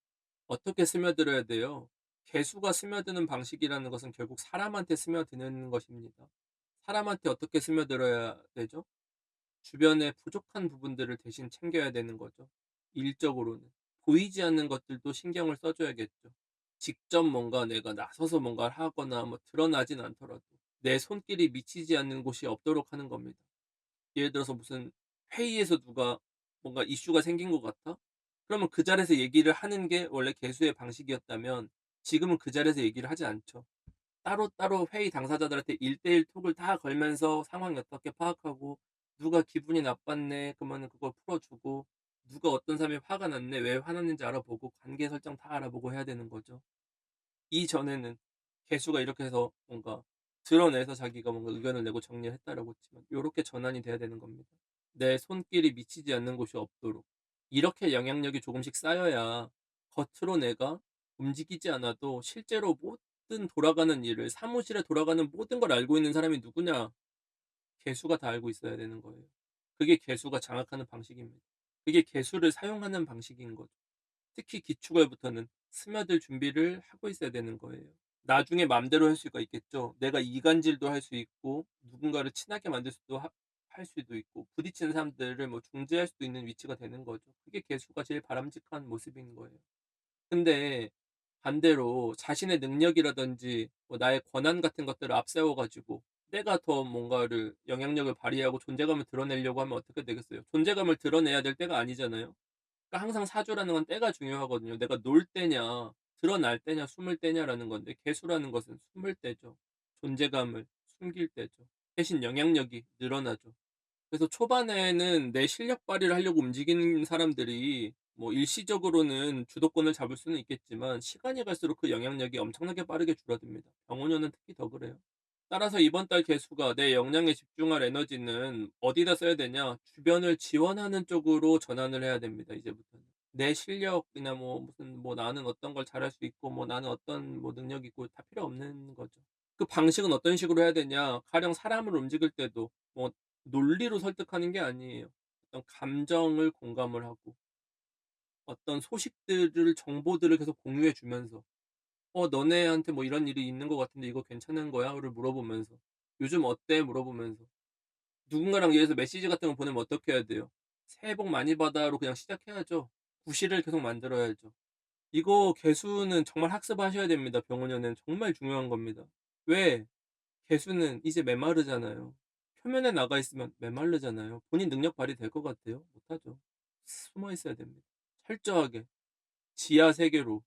Speaker 1: 어떻게 스며들어야 돼요? 개수가 스며드는 방식이라는 것은 결국 사람한테 스며드는 것입니다. 사람한테 어떻게 스며들어야 되죠? 주변의 부족한 부분들을 대신 챙겨야 되는 거죠. 일적으로는. 보이지 않는 것들도 신경을 써 줘야겠죠. 직접 뭔가 내가 나서서 뭔가를 하거나 뭐 드러나진 않더라도 내 손길이 미치지 않는 곳이 없도록 하는 겁니다. 예를 들어서 무슨 회의에서 누가 뭔가 이슈가 생긴 것 같아? 그러면 그 자리에서 얘기를 하는 게 원래 개수의 방식이었다면 지금은 그 자리에서 얘기를 하지 않죠. 따로따로 회의 당사자들한테 1대1 톡을 다 걸면서 상황이 어떻게 파악하고 누가 기분이 나빴네 그러면은 그걸 풀어주고 누가 어떤 사람이 화가 났네 왜 화났는지 알아보고 관계 설정 다 알아보고 해야 되는 거죠. 이전에는 개수가 이렇게 해서 뭔가 드러내서 자기가 뭔가 의견을 내고 정리를 했다라고 치면 요렇게 전환이 돼야 되는 겁니다. 내 손길이 미치지 않는 곳이 없도록. 이렇게 영향력이 조금씩 쌓여야 겉으로 내가 움직이지 않아도 실제로 모든 돌아가는 일을 사무실에 돌아가는 모든 걸 알고 있는 사람이 누구냐? 개수가 다 알고 있어야 되는 거예요. 그게 개수가 장악하는 방식입니다. 그게 개수를 사용하는 방식인 거죠. 특히 기축월부터는 스며들 준비를 하고 있어야 되는 거예요. 나중에 맘대로 할 수가 있겠죠. 내가 이간질도 할 수 있고 누군가를 친하게 만들 수도 할 수도 있고 부딪히는 사람들을 뭐 중재할 수도 있는 위치가 되는 거죠. 그게 개수가 제일 바람직한 모습인 거예요. 근데 반대로 자신의 능력이라든지 뭐 나의 권한 같은 것들을 앞세워 가지고 내가 더 뭔가를 영향력을 발휘하고 존재감을 드러내려고 하면 어떻게 되겠어요? 존재감을 드러내야 될 때가 아니잖아요. 그러니까 항상 사주라는 건 때가 중요하거든요. 내가 놀 때냐, 드러날 때냐, 숨을 때냐라는 건데 개수라는 것은 숨을 때죠. 존재감을 숨길 때죠. 대신 영향력이 늘어나죠. 그래서 초반에는 내 실력 발휘를 하려고 움직이는 사람들이 뭐 일시적으로는 주도권을 잡을 수는 있겠지만 시간이 갈수록 그 영향력이 엄청나게 빠르게 줄어듭니다. 병원년은 특히 더 그래요. 따라서 이번 달 개수가 내 역량에 집중할 에너지는 어디다 써야 되냐? 주변을 지원하는 쪽으로 전환을 해야 됩니다, 이제부터는. 내 실력이나 뭐 무슨 뭐 나는 어떤 걸 잘할 수 있고 뭐 나는 어떤 뭐 능력이 있고 다 필요 없는 거죠. 그 방식은 어떤 식으로 해야 되냐? 가령 사람을 움직일 때도 뭐 논리로 설득하는 게 아니에요. 어떤 감정을 공감을 하고 어떤 소식들을 정보들을 계속 공유해 주면서 너네한테 뭐 이런 일이 있는 것 같은데 이거 괜찮은 거야?"를 물어보면서 "요즘 어때?" 물어보면서 누군가랑 예를 들어서 메시지 같은 거 보내면 어떻게 해야 돼요? "새해 복 많이 받아."로 그냥 시작해야죠. 구실을 계속 만들어야죠. 이거 개수는 정말 학습하셔야 됩니다. 병원에는 정말 중요한 겁니다. 왜? 개수는 이제 메마르잖아요. 표면에 나가 있으면 메마르잖아요. 본인 능력 발휘될 것 같아요? 못하죠. 숨어 있어야 됩니다. 철저하게 지하 세계로.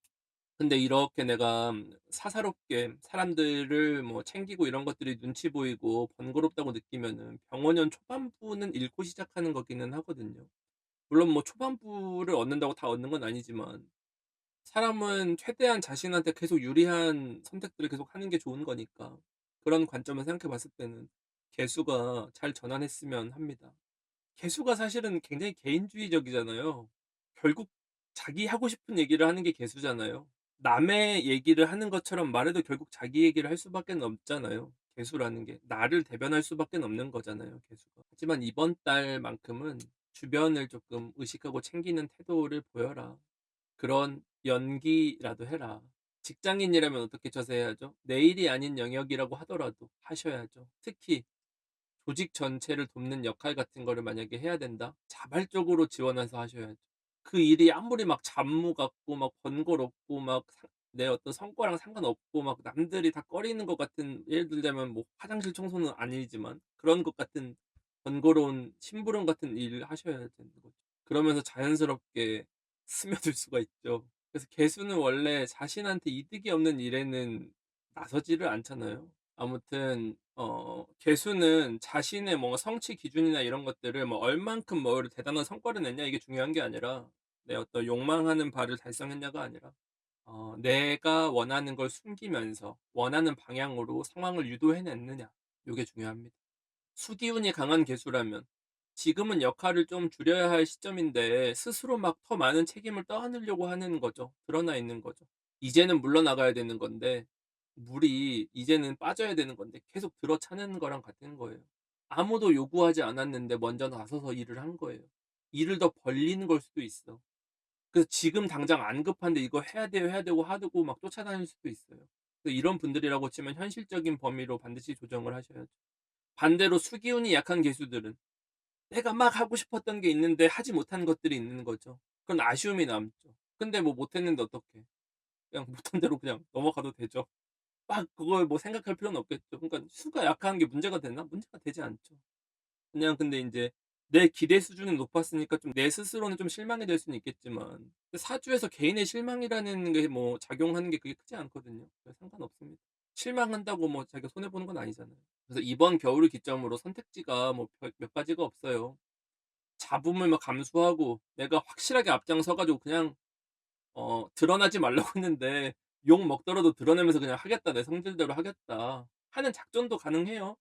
Speaker 1: 근데 이렇게 내가 사사롭게 사람들을 뭐 챙기고 이런 것들이 눈치 보이고 번거롭다고 느끼면은 병원년 초반부는 잃고 시작하는 거기는 하거든요. 물론 뭐 초반부를 얻는다고 다 얻는 건 아니지만 사람은 최대한 자신한테 계속 유리한 선택들을 계속 하는 게 좋은 거니까. 그런 관점을 생각해 봤을 때는 개수가 잘 전환했으면 합니다. 개수가 사실은 굉장히 개인주의적이잖아요. 결국 자기 하고 싶은 얘기를 하는 게 개수잖아요. 남의 얘기를 하는 것처럼 말해도 결국 자기 얘기를 할 수밖에는 없잖아요, 개수라는 게. 나를 대변할 수밖에는 없는 거잖아요, 개수가. 하지만 이번 달만큼은 주변을 조금 의식하고 챙기는 태도를 보여라. 그런 연기라도 해라. 직장인이라면 어떻게 처세해야죠? 내 일이 아닌 영역이라고 하더라도 하셔야죠. 특히 조직 전체를 돕는 역할 같은 거를 만약에 해야 된다? 자발적으로 지원해서 하셔야죠. 그 일이 아무리 막 잡무 같고 막 번거롭고 막 내 어떤 성과랑 상관없고 막 남들이 다 꺼리는 것 같은, 예를 들자면 뭐 화장실 청소는 아니지만 그런 것 같은 번거로운 심부름 같은 일을 하셔야 되는 거죠. 그러면서 자연스럽게 스며들 수가 있죠. 그래서 개수는 원래 자신한테 이득이 없는 일에는 나서지를 않잖아요. 아무튼 개수는 자신의 뭔가 성취 기준이나 이런 것들을 뭐 얼만큼 뭐 대단한 성과를 냈냐 이게 중요한 게 아니라, 내 어떤 욕망하는 바를 달성했냐가 아니라 내가 원하는 걸 숨기면서 원하는 방향으로 상황을 유도해냈느냐, 요게 중요합니다. 수기운이 강한 개수라면 지금은 역할을 좀 줄여야 할 시점인데 스스로 막 더 많은 책임을 떠안으려고 하는 거죠. 드러나 있는 거죠. 이제는 물러나가야 되는 건데, 물이 이제는 빠져야 되는 건데 계속 들어차는 거랑 같은 거예요. 아무도 요구하지 않았는데 먼저 나서서 일을 한 거예요. 일을 더 벌리는 걸 수도 있어. 그래서 지금 당장 안 급한데 이거 해야 돼요, 해야 되고 하고 막 쫓아다닐 수도 있어요. 그래서 이런 분들이라고 치면 현실적인 범위로 반드시 조정을 하셔야죠. 반대로 수기운이 약한 개수들은 내가 막 하고 싶었던 게 있는데 하지 못한 것들이 있는 거죠. 그건 아쉬움이 남죠. 근데 뭐 못했는데 어떡해. 그냥 못한 대로 그냥 넘어가도 되죠. 막 그걸 뭐 생각할 필요는 없겠죠. 그러니까 수가 약한 게 문제가 되나? 문제가 되지 않죠. 그냥 근데 인제 내 기대 수준은 높았으니까 좀 내 스스로는 좀 실망이 될 수는 있겠지만, 그 사주에서 개인의 실망이라는 게 뭐 작용하는 게 그게 크지 않거든요. 그래서 상관없습니다. 실망한다고 뭐 자기가 손해 보는 건 아니잖아요. 그래서 이번 겨울을 기점으로 선택지가 뭐 몇 가지가 없어요. 잡음을 막 감수하고 내가 확실하게 앞장서 가지고 그냥 드러나지 말라고 했는데 욕 먹더라도 드러내면서 그냥 '하겠다. 내 성질대로 하겠다.' 하는 작전도 가능해요.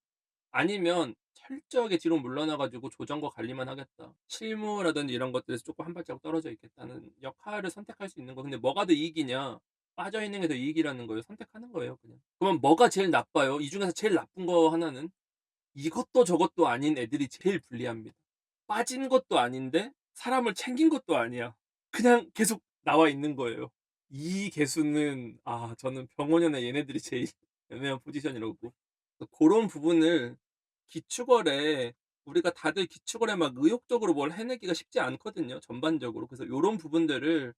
Speaker 1: 아니면 철저하게 뒤로 물러나 가지고 '조정과 관리만 하겠다. 실무라든지 이런 것들에서 쪼끔 한 발자국 떨어져 있겠다.'는 역할을 선택할 수 있는 거. 근데 뭐가 더 이익이냐? 빠져 있는 게 더 이익이라는 거예요. 선택하는 거예요 그냥. 그럼 뭐가 제일 나빠요? 이 중에서 제일 나쁜 거 하나는 이것도 저것도 아닌 애들이 제일 불리합니다. 빠진 것도 아닌데 사람을 챙긴 것도 아니야. 그냥 계속 나와 있는 거예요. 이 개수는 저는 병원연애 얘네들이 제일 애매한 포지션이라고. 고런 부분을 기축월에, 우리가 다들 기축월에 막 의욕적으로 뭘 해내기가 쉽지 않거든요, 전반적으로. 그래서 요런 부분들을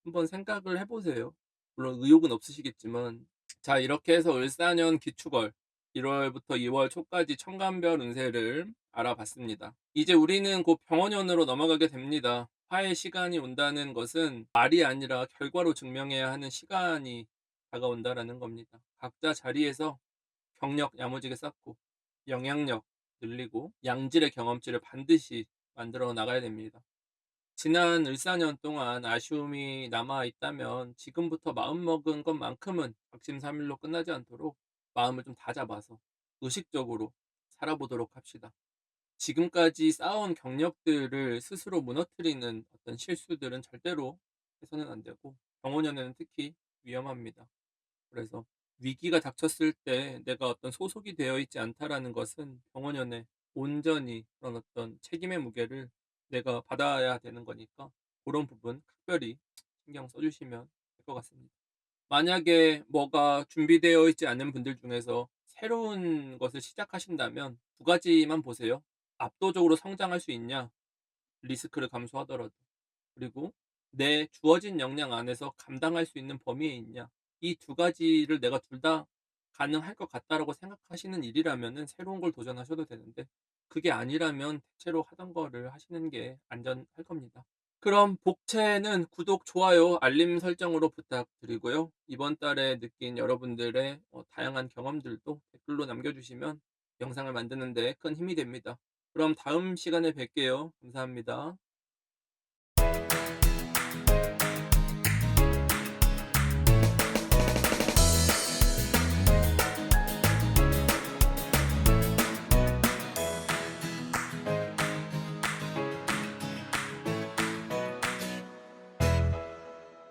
Speaker 1: 한번 생각을 해 보세요. 물론 의욕은 없으시겠지만. 자, 이렇게 해서 을사년 기축월 1 월부터 2월 초까지 천간별 운세를 알아봤습니다. 이제 우리는 곧 병원연으로 넘어가게 됩니다. 화의 시간이 온다는 것은 말이 아니라 결과로 증명해야 하는 시간이 다가온다라는 겁니다. 각자 자리에서 경력 야무지게 쌓고 영향력 늘리고 양질의 경험치를 반드시 만들어 나가야 됩니다. 지난 을사년 동안 아쉬움이 남아 있다면 지금부터 마음먹은 것만큼은 작심삼일로 끝나지 않도록 마음을 좀 다잡아서 의식적으로 살아보도록 합시다. 지금까지 쌓아온 경력들을 스스로 무너뜨리는 어떤 실수들은 절대로 해서는 안 되고, 경호년에는 특히 위험합니다. 그래서 위기가 닥쳤을 때 내가 어떤 소속이 되어 있지 않다라는 것은 병원연에 온전히 그런 어떤 책임의 무게를 내가 받아야 되는 거니까, 그런 부분 특별히 신경 써 주시면 될 것 같습니다. 만약에 뭐가 준비되어 있지 않은 분들 중에서 새로운 것을 시작하신다면 두 가지만 보세요. 압도적으로 성장할 수 있냐, 리스크를 감수하더라도. 그리고 내 주어진 역량 안에서 감당할 수 있는 범위에 있냐. 이 두 가지를 내가 둘 다 가능할 것 같다라고 생각하시는 일이라면은 새로운 걸 도전하셔도 되는데, 그게 아니라면 대체로 하던 거를 하시는 게 안전할 겁니다. 그럼 복채는 구독, 좋아요, 알림 설정으로 부탁드리고요. 이번 달에 느낀 여러분들의 다양한 경험들도 댓글로 남겨주시면 영상을 만드는 데 큰 힘이 됩니다. 그럼 다음 시간에 뵐게요. 감사합니다.